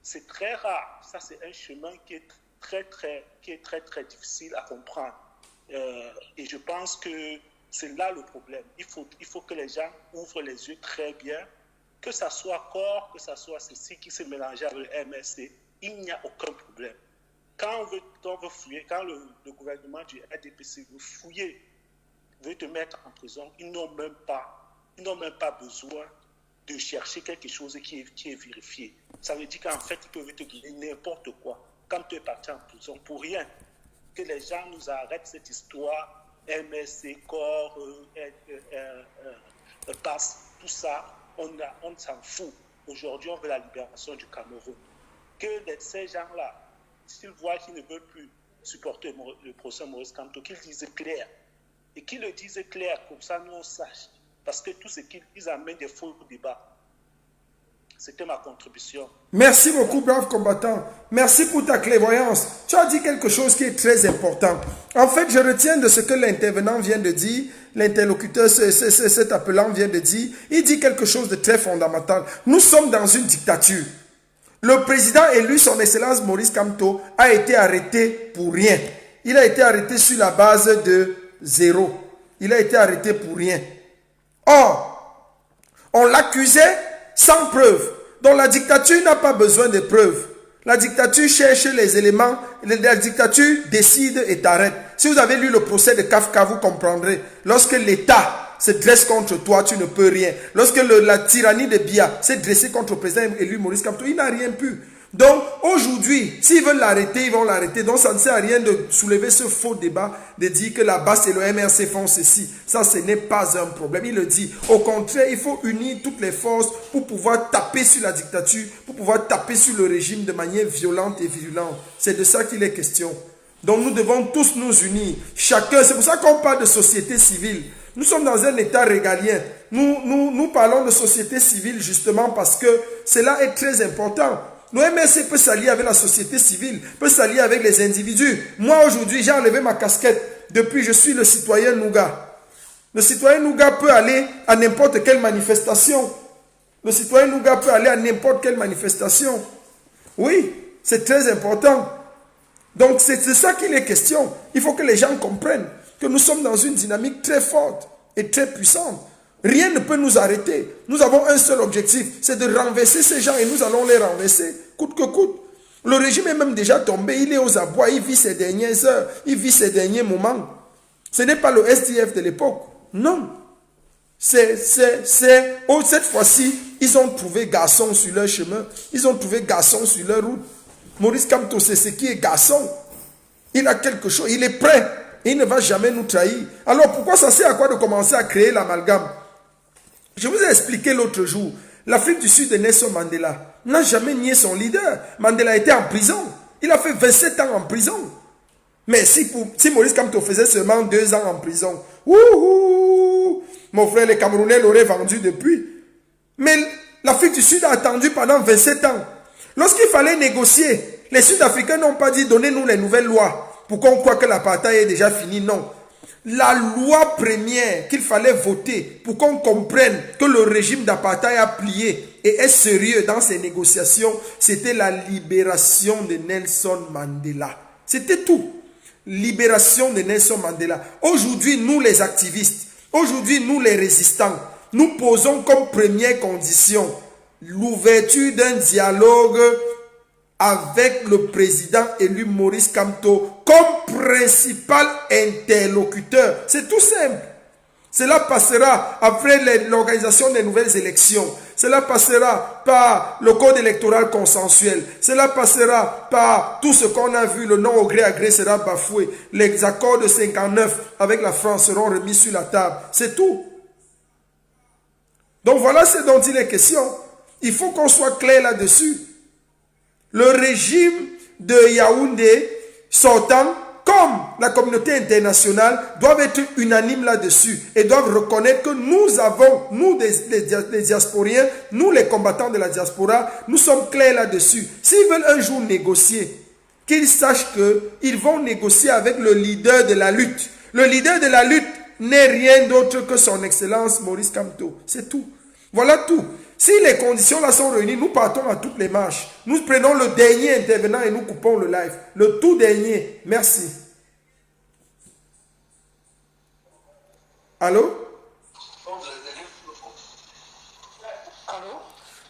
c'est très rare. Ça, c'est un chemin qui est très difficile à comprendre. Et je pense que c'est là le problème. Il faut que les gens ouvrent les yeux très bien, que ça soit corps, que ça soit ceci qui se mélange avec le MSC, il n'y a aucun problème. Quand on veut fouiller, quand le gouvernement du RDPC veut fouiller, veut te mettre en prison, ils n'ont même pas besoin de chercher quelque chose qui est vérifié. Ça veut dire qu'en fait, ils peuvent te donner n'importe quoi. Quand tu es parti en prison pour rien, que les gens nous arrêtent cette histoire MSC, corps, passe, tout ça, on s'en fout. Aujourd'hui, on veut la libération du Cameroun. Que ces gens-là, s'ils voient qu'ils ne veulent plus supporter le procès Maurice Kamto, qu'ils disent clair. Et qu'ils le disent clair, comme ça nous on sache. Parce que tout ce qu'ils amènent des faux débats. C'était ma contribution. Merci beaucoup, brave combattant. Merci pour ta clairvoyance. Tu as dit quelque chose qui est très important. En fait, je retiens de ce que l'intervenant vient de dire, l'interlocuteur, cet appelant vient de dire. Il dit quelque chose de très fondamental. Nous sommes dans une dictature. Le président élu, son excellence Maurice Kamto, a été arrêté pour rien. Il a été arrêté sur la base de zéro. Il a été arrêté pour rien. Or, on l'accusait sans preuve. Donc la dictature n'a pas besoin de preuves. La dictature cherche les éléments. La dictature décide et t'arrête. Si vous avez lu le procès de Kafka, vous comprendrez. Lorsque l'État se dresse contre toi, tu ne peux rien. Lorsque la tyrannie de Biya s'est dressée contre le président élu Maurice Kamto, il n'a rien pu. Donc aujourd'hui, s'ils veulent l'arrêter, ils vont l'arrêter. Donc ça ne sert à rien de soulever ce faux débat, de dire que là-bas c'est le MRC font ceci. Ça, ce n'est pas un problème. Il le dit. Au contraire, il faut unir toutes les forces pour pouvoir taper sur la dictature, pour pouvoir taper sur le régime de manière violente et virulente. C'est de ça qu'il est question. Donc nous devons tous nous unir. Chacun, c'est pour ça qu'on parle de société civile. Nous sommes dans un état régalien. Nous parlons de société civile justement parce que cela est très important. Le MRC peut s'allier avec la société civile, peut s'allier avec les individus. Moi aujourd'hui, j'ai enlevé ma casquette. Depuis, je suis le citoyen Nouga. Le citoyen Nouga peut aller à n'importe quelle manifestation. Le citoyen Nouga peut aller à n'importe quelle manifestation. Oui, c'est très important. Donc c'est de ça qu'il est question. Il faut que les gens comprennent que nous sommes dans une dynamique très forte et très puissante. Rien ne peut nous arrêter. Nous avons un seul objectif, c'est de renverser ces gens et nous allons les renverser, coûte que coûte. Le régime est même déjà tombé, il est aux abois, il vit ses dernières heures, il vit ses derniers moments. Ce n'est pas le SDF de l'époque, non. Cette fois-ci, ils ont trouvé garçon sur leur chemin, ils ont trouvé garçon sur leur route. Maurice Kamto, c'est ce qui est garçon. Il a quelque chose, il est prêt. Et il ne va jamais nous trahir. Alors pourquoi ça sert à quoi de commencer à créer l'amalgame? Je vous ai expliqué l'autre jour. L'Afrique du Sud de Nelson Mandela n'a jamais nié son leader. Mandela était en prison. Il a fait 27 ans en prison. Mais si Maurice Kamto faisait seulement 2 ans en prison, mon frère, les Camerounais l'auraient vendu depuis. Mais l'Afrique du Sud a attendu pendant 27 ans. Lorsqu'il fallait négocier, les Sud-Africains n'ont pas dit donnez-nous les nouvelles lois pour qu'on croit que l'apartheid est déjà fini. Non. La loi première qu'il fallait voter pour qu'on comprenne que le régime d'apartheid a plié et est sérieux dans ses négociations, c'était la libération de Nelson Mandela. C'était tout. Libération de Nelson Mandela. Aujourd'hui, nous les activistes, aujourd'hui, nous les résistants, nous posons comme première condition l'ouverture d'un dialogue avec le président élu Maurice Kamto comme principal interlocuteur. C'est tout simple. Cela passera après l'organisation des nouvelles élections. Cela passera par le code électoral consensuel. Cela passera par tout ce qu'on a vu. Le non au gré à gré sera bafoué. Les accords de 59 avec la France seront remis sur la table. C'est tout. Donc voilà ce dont il est question. Il faut qu'on soit clair là-dessus. Le régime de Yaoundé sortant, comme la communauté internationale, doivent être unanimes là-dessus et doivent reconnaître que nous avons, nous les diasporiens, nous les combattants de la diaspora, nous sommes clairs là-dessus. S'ils veulent un jour négocier, qu'ils sachent qu'ils vont négocier avec le leader de la lutte. Le leader de la lutte n'est rien d'autre que son excellence Maurice Kamto. C'est tout. Voilà tout. Si les conditions là sont réunies, nous partons à toutes les marches. Nous prenons le dernier intervenant et nous coupons le live. Le tout dernier. Merci. Allô? Allô?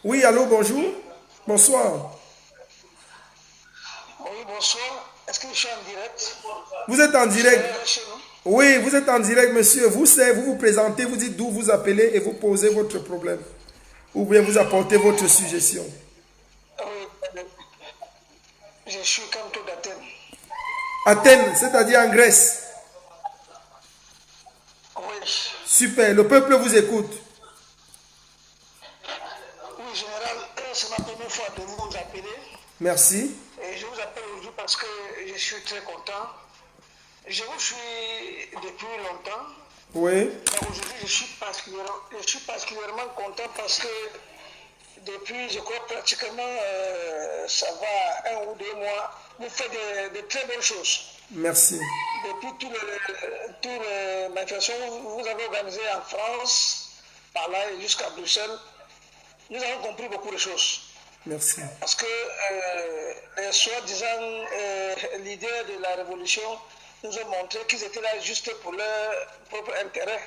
Oui, allô, bonjour. Bonsoir. Oui, bonsoir. Est-ce que je suis en direct? Vous êtes en direct? Oui, vous êtes en direct, monsieur. Vous vous présentez, vous dites d'où vous appelez et vous posez votre problème. Ou bien vous apportez votre suggestion. Oui, je suis Kamto d'Athènes. Athènes, c'est-à-dire en Grèce. Super, le peuple vous écoute. Oui, général, c'est ma première fois de vous appeler. Merci. Et je vous appelle aujourd'hui parce que je suis très content. Je vous suis depuis longtemps. Oui. Mais aujourd'hui, je suis particulièrement content parce que depuis, je crois pratiquement, ça va 1 ou 2 mois, vous faites de très bonnes choses. Merci. Depuis toutes les manifestations que vous avez organisées en France, par là et jusqu'à Bruxelles, nous avons compris beaucoup de choses. Merci. Parce que les soi-disant leaders de la révolution nous ont montré qu'ils étaient là juste pour leur propre intérêt.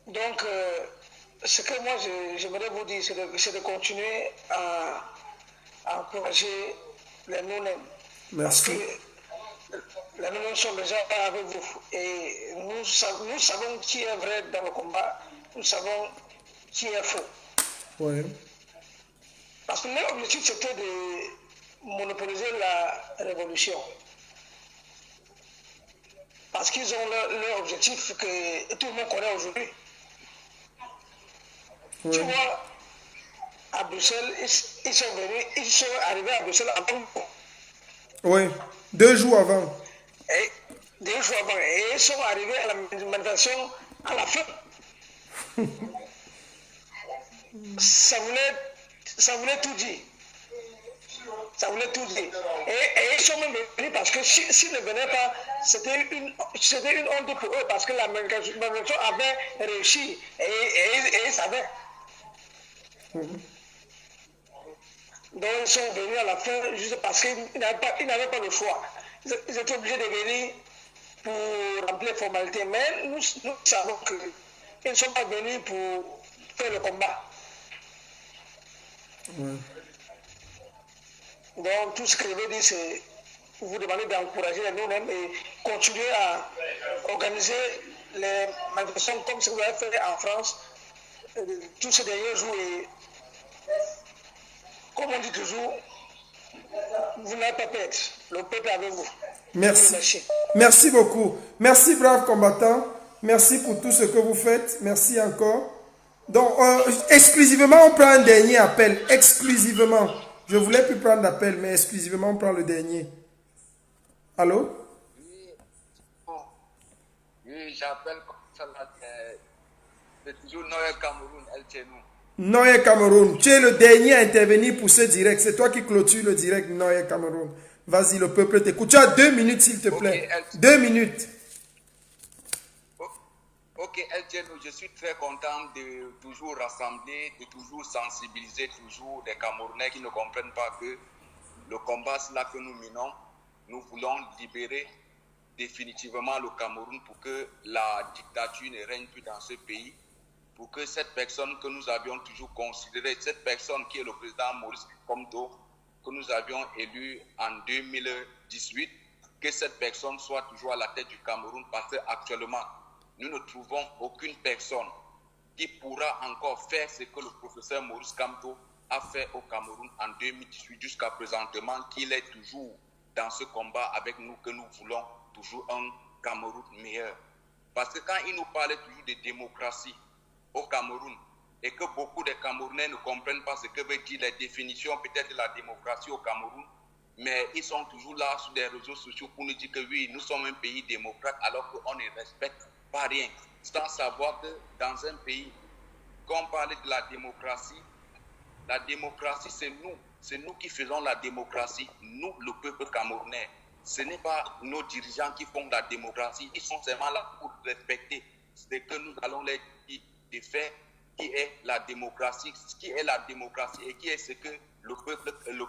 Donc, ce que moi j'aimerais vous dire, c'est de continuer à encourager les non-nèmes. Parce Merci. que les non-nèmes sont déjà avec vous. Et nous savons qui est vrai dans le combat, nous savons qui est faux. Oui. Parce que leur objectif, c'était de monopoliser la révolution. Parce qu'ils ont leur objectif que tout le monde connaît aujourd'hui. Oui. Tu vois, à Bruxelles, ils sont arrivés à Bruxelles en temps. Oui. 2 jours avant. Et 2 jours avant. Et ils sont arrivés à la manifestation à la fin. Ça voulait tout dire. Ça voulait tout dire. Et ils sont même venus parce que s'ils ne venaient pas, c'était une honte pour eux parce que la manifestation avait réussi et ils savaient. Donc ils sont venus à la fin juste parce qu'ils n'avaient pas le choix. Ils étaient obligés de venir pour remplir les formalités. Mais nous savons qu'ils ne sont pas venus pour faire le combat. Oui. Donc tout ce que je veux dire, c'est vous demander d'encourager les non-nèmes et continuer à organiser les manifestations comme ce que vous avez fait en France tous ces derniers jours. Et comme on dit toujours, vous n'avez pas peur. Le peuple est avec vous. Merci. Merci beaucoup. Merci, braves combattants. Merci pour tout ce que vous faites. Merci encore. Donc, exclusivement, on prend un dernier appel. Exclusivement. Je voulais plus prendre d'appel, mais exclusivement, on prend le dernier. Allô? Oui, j'appelle comme ça là. C'est toujours Noël Cameroun, El Tchenou. Noël Cameroun. Tu es le dernier à intervenir pour ce direct. C'est toi qui clôture le direct, Noël Cameroun. Vas-y, le peuple t'écoute. Tu as 2 minutes, s'il te plaît. 2 minutes. Ok, El Tchenou, je suis très content de toujours rassembler, de toujours sensibiliser toujours des Camerounais qui ne comprennent pas que le combat là que nous menons, nous voulons libérer définitivement le Cameroun pour que la dictature ne règne plus dans ce pays, pour que cette personne que nous avions toujours considérée, cette personne qui est le président Maurice Kamto, que nous avions élu en 2018, que cette personne soit toujours à la tête du Cameroun, parce qu'actuellement, nous ne trouvons aucune personne qui pourra encore faire ce que le professeur Maurice Kamto a fait au Cameroun en 2018 jusqu'à présentement, qu'il est toujours dans ce combat avec nous, que nous voulons toujours un Cameroun meilleur. Parce que quand il nous parlait toujours de démocratie au Cameroun, et que beaucoup de Camerounais ne comprennent pas ce que veut dire la définition peut-être de la démocratie au Cameroun, mais ils sont toujours là sur les réseaux sociaux pour nous dire que oui, nous sommes un pays démocrate alors qu'on ne respecte pas rien. Sans savoir que dans un pays, quand on parle de la démocratie c'est nous qui faisons la démocratie, nous le peuple camerounais. Ce n'est pas nos dirigeants qui font la démocratie, ils sont seulement là pour respecter ce que nous allons leur dire de faire, qui est la démocratie, et qui est ce que le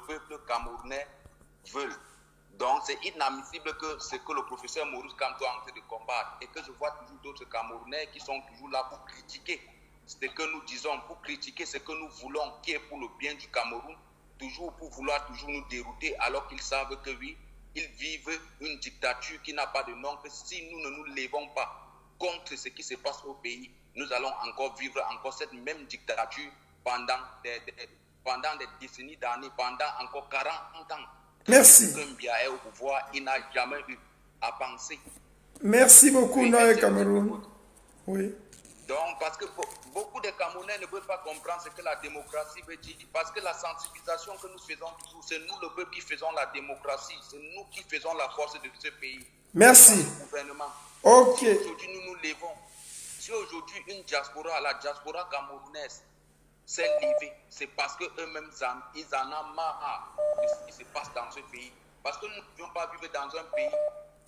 peuple camerounais veut. Donc c'est inadmissible que ce que le professeur Maurice Kamto est en train de combattre, et que je vois toujours d'autres Camerounais qui sont toujours là pour critiquer ce que nous disons, pour critiquer ce que nous voulons, qui est pour le bien du Cameroun, toujours pour vouloir toujours nous dérouter, alors qu'ils savent que oui, ils vivent une dictature qui n'a pas de nom, que si nous ne nous levons pas contre ce qui se passe au pays, nous allons encore vivre encore cette même dictature pendant des décennies d'années, pendant encore 40 ans. Merci. Quand Biya est au pouvoir, il n'a jamais eu à penser Merci beaucoup, Oui, Noé merci, Cameroun. Oui. Donc, parce que beaucoup de Camerounais ne peuvent pas comprendre ce que la démocratie veut dire. Parce que la sensibilisation que nous faisons toujours, c'est nous le peuple qui faisons la démocratie. C'est nous qui faisons la force de ce pays. Merci. Le gouvernement. Ok. Si aujourd'hui nous nous levons, si aujourd'hui une diaspora, la diaspora camerounaise, s'est levée, c'est parce qu'eux-mêmes, ils en ont marre de ce qui se passe dans ce pays. Parce que nous ne pouvons pas vivre dans un pays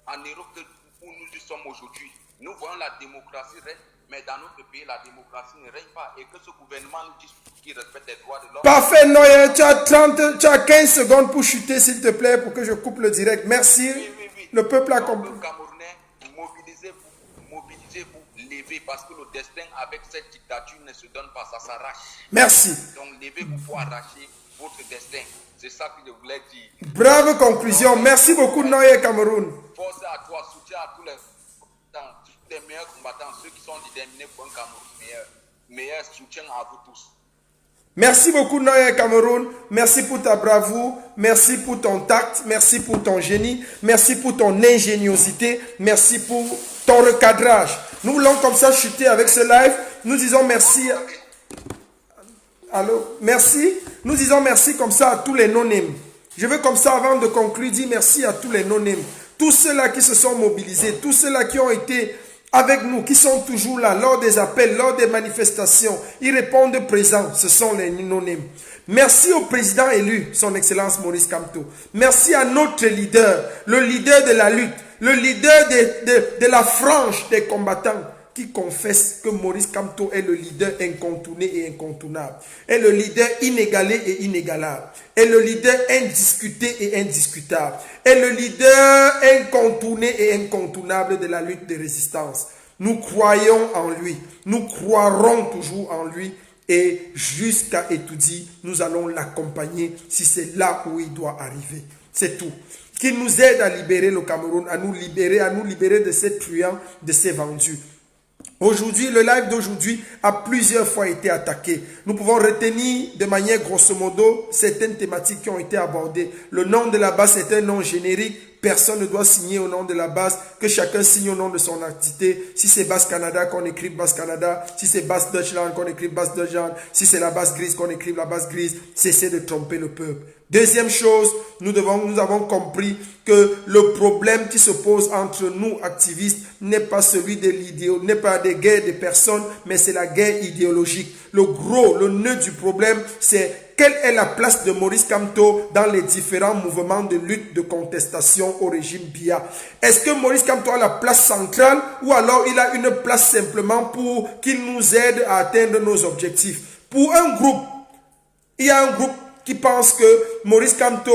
en Europe où nous y sommes aujourd'hui. Nous voyons la démocratie règne, mais dans notre pays, la démocratie ne règne pas. Et que ce gouvernement nous dise qu'il respecte les droits de l'homme. Parfait, Noé. Tu as 15 secondes pour chuter, s'il te plaît, pour que je coupe le direct. Merci. Oui. Le peuple a Donc, compris. le Camerounais, mobilisez-vous, levez, parce que le destin avec cette dictature ne se donne pas, ça s'arrache. Merci. Donc, levez-vous pour arracher votre destin. C'est ça que je voulais dire. Brave conclusion. Merci beaucoup, Noé Cameroun. Force à toi, soutien à tous les meilleurs combattants, ceux qui sont déterminés pour un Cameroun meilleur. Meilleur soutien à vous tous. Merci beaucoup, Noé Cameroun. Merci pour ta bravoure. Merci pour ton tact. Merci pour ton génie. Merci pour ton ingéniosité. Merci pour ton recadrage. Nous voulons comme ça chuter avec ce live. Nous disons merci. Allô? Merci. Nous disons merci comme ça à tous les non-name. Je veux comme ça, avant de conclure, dire merci à tous les non-name. Tous ceux-là qui se sont mobilisés. Tous ceux-là qui ont été avec nous, qui sont toujours là, lors des appels, lors des manifestations. Ils répondent présents. Ce sont les non-name. Merci au président élu, son Excellence Maurice Kamto. Merci à notre leader, le leader de la lutte, le leader de la frange des combattants, qui confesse que Maurice Kamto est le leader incontourné et incontournable, est le leader inégalé et inégalable, est le leader indiscuté et indiscutable, est le leader incontourné et incontournable de la lutte de résistance. Nous croyons en lui, nous croirons toujours en lui, et jusqu'à Etoudi, nous allons l'accompagner si c'est là où il doit arriver. C'est tout. Qu'il nous aide à libérer le Cameroun, à nous libérer de ces truands, de ces vendus. Aujourd'hui, le live d'aujourd'hui a plusieurs fois été attaqué. Nous pouvons retenir de manière grosso modo certaines thématiques qui ont été abordées. Le nom de la base est un nom générique. Personne ne doit signer au nom de la base. Que chacun signe au nom de son entité. Si c'est Basse Canada, qu'on écrive Basse Canada. Si c'est Basse Deutschland, qu'on écrive Basse Deutschland. Si c'est la base grise, qu'on écrive la base grise. Cessez de tromper le peuple. Deuxième chose, nous avons compris que le problème qui se pose entre nous, activistes, n'est pas celui de l'idéologie, n'est pas des guerres de personnes, mais c'est la guerre idéologique. Le nœud du problème, c'est quelle est la place de Maurice Kamto dans les différents mouvements de lutte, de contestation au régime Biya. Est-ce que Maurice Kamto a la place centrale ou alors il a une place simplement pour qu'il nous aide à atteindre nos objectifs? Pour un groupe, il y a un groupe qui pense que Maurice Kamto,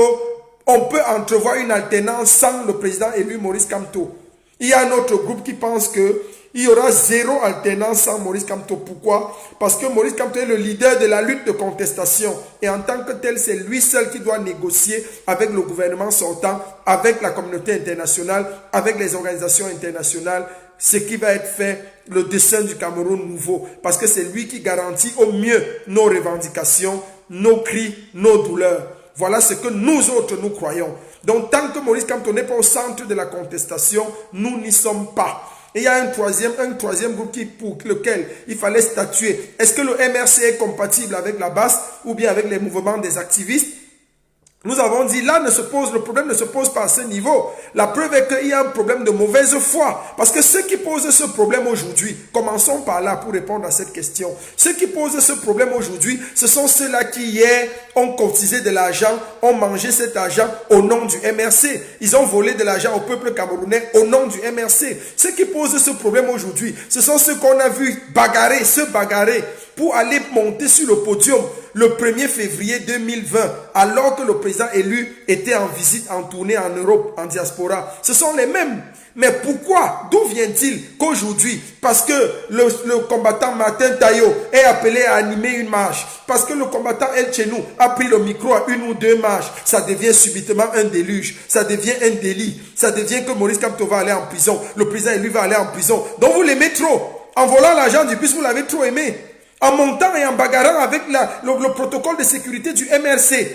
on peut entrevoir une alternance sans le président élu Maurice Kamto. Il y a un autre groupe qui pense qu'il y aura zéro alternance sans Maurice Kamto. Pourquoi? Parce que Maurice Kamto est le leader de la lutte de contestation. Et en tant que tel, c'est lui seul qui doit négocier avec le gouvernement sortant, avec la communauté internationale, avec les organisations internationales, ce qui va être fait, le dessein du Cameroun nouveau. Parce que c'est lui qui garantit au mieux nos revendications, nos cris, nos douleurs. Voilà ce que nous autres, nous croyons. Donc, tant que Maurice Kamto n'est pas au centre de la contestation, nous n'y sommes pas. Et il y a un troisième groupe pour lequel il fallait statuer. Est-ce que le MRC est compatible avec la base ou bien avec les mouvements des activistes? Nous avons dit, là, le problème ne se pose pas à ce niveau. La preuve est qu'il y a un problème de mauvaise foi. Parce que ceux qui posent ce problème aujourd'hui, commençons par là pour répondre à cette question. Ceux qui posent ce problème aujourd'hui, ce sont ceux-là qui hier ont cotisé de l'argent, ont mangé cet argent au nom du MRC. Ils ont volé de l'argent au peuple camerounais au nom du MRC. Ceux qui posent ce problème aujourd'hui, ce sont ceux qu'on a vu se bagarrer pour aller monter sur le podium le 1er février 2020, alors que le président élu était en visite, en tournée en Europe, en diaspora. Ce sont les mêmes. Mais pourquoi? D'où vient-il qu'aujourd'hui, parce que le combattant Martin Tayo est appelé à animer une marche, parce que le combattant El Chenou a pris le micro à une ou deux marches, ça devient subitement un déluge, ça devient un délit, ça devient que Maurice Kamto va aller en prison, le président élu va aller en prison. Donc vous l'aimez trop. En volant l'argent du bus, vous l'avez trop aimé. En montant et en bagarrant avec le protocole de sécurité du MRC,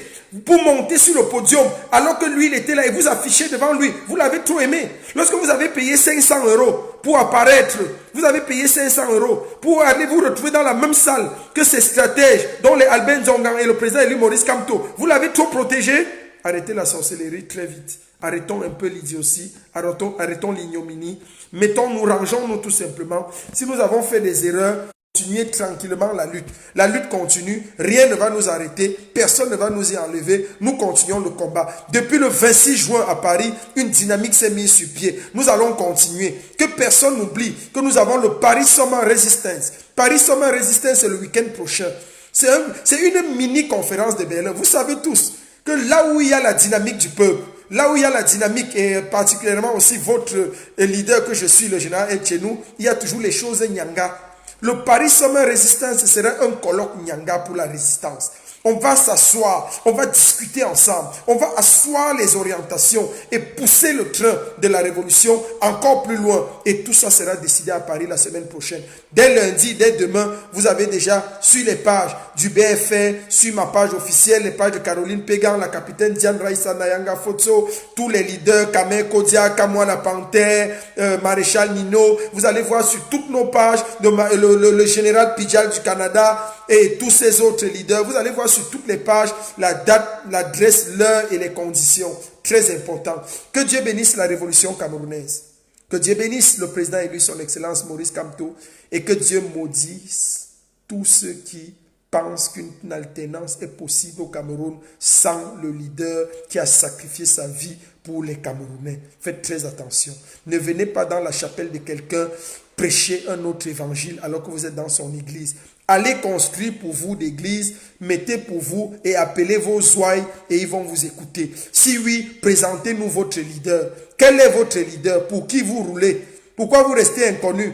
pour monter sur le podium, alors que lui, il était là et vous affichez devant lui. Vous l'avez trop aimé. Lorsque vous avez payé 500 € pour apparaître, vous avez payé 500 € pour aller vous retrouver dans la même salle que ces stratèges, dont les Albin Zongan et le président élu Maurice Kamto. Vous l'avez trop protégé. Arrêtez la sorcellerie très vite. Arrêtons un peu l'idiotie. Arrêtons l'ignominie. Mettons-nous, rangeons-nous tout simplement. Si nous avons fait des erreurs, continuez tranquillement la lutte. La lutte continue, rien ne va nous arrêter, personne ne va nous y enlever, nous continuons le combat. Depuis le 26 juin à Paris, une dynamique s'est mise sur pied. Nous allons continuer. Que personne n'oublie que nous avons le Paris Summer Resistance. Paris Summer Resistance, c'est le week-end prochain. C'est une mini-conférence de Berlin. Vous savez tous que là où il y a la dynamique du peuple, là où il y a la dynamique et particulièrement aussi votre leader que je suis, le général Etchenou, il y a toujours les choses nyanga. Le Paris Summer Resistance sera un colloque nyanga pour la résistance. On va s'asseoir, on va discuter ensemble, on va asseoir les orientations et pousser le train de la révolution encore plus loin. Et tout ça sera décidé à Paris la semaine prochaine. Dès lundi, dès demain, vous avez déjà sur les pages du BFR, sur ma page officielle, les pages de Caroline Pégan, la capitaine Diane Raissa Nayanga Fotso, tous les leaders, Kamé Kodia, Kamwana Panthère, Maréchal Nino. Vous allez voir sur toutes nos pages le général Pidjal du Canada et tous ces autres leaders. Vous allez voir sur toutes les pages la date, l'adresse, l'heure et les conditions. Très important. Que Dieu bénisse la révolution camerounaise. Que Dieu bénisse le président élu, son excellence Maurice Kamto. Et que Dieu maudisse tous ceux qui pensent qu'une alternance est possible au Cameroun sans le leader qui a sacrifié sa vie pour les Camerounais. Faites très attention. Ne venez pas dans la chapelle de quelqu'un prêcher un autre évangile alors que vous êtes dans son église. Allez construire pour vous d'église, mettez pour vous et appelez vos ouailles et ils vont vous écouter. Si oui, présentez-nous votre leader. Quel est votre leader? Pour qui vous roulez? Pourquoi vous restez inconnu?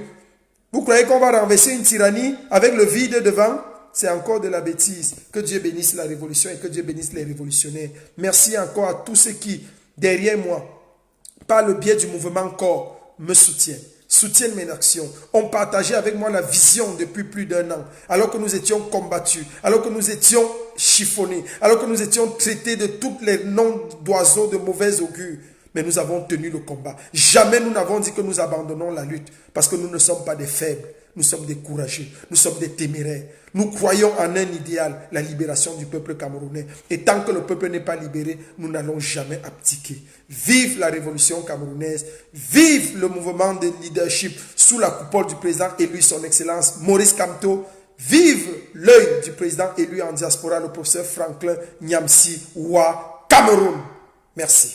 Vous croyez qu'on va renverser une tyrannie avec le vide devant? C'est encore de la bêtise. Que Dieu bénisse la révolution et que Dieu bénisse les révolutionnaires. Merci encore à tous ceux qui, derrière moi, par le biais du mouvement corps, me soutiennent mes actions, ont partagé avec moi la vision depuis plus d'1 an, alors que nous étions combattus, alors que nous étions chiffonnés, alors que nous étions traités de tous les noms d'oiseaux de mauvais augure. Mais nous avons tenu le combat. Jamais nous n'avons dit que nous abandonnons la lutte, parce que nous ne sommes pas des faibles, nous sommes des courageux, nous sommes des téméraires. Nous croyons en un idéal, la libération du peuple camerounais. Et tant que le peuple n'est pas libéré, nous n'allons jamais abdiquer. Vive la révolution camerounaise, vive le mouvement de leadership sous la coupole du président élu, son excellence Maurice Kamto. Vive l'œil du président élu en diaspora, le professeur Franklin Nyamsi Ouah, Cameroun. Merci.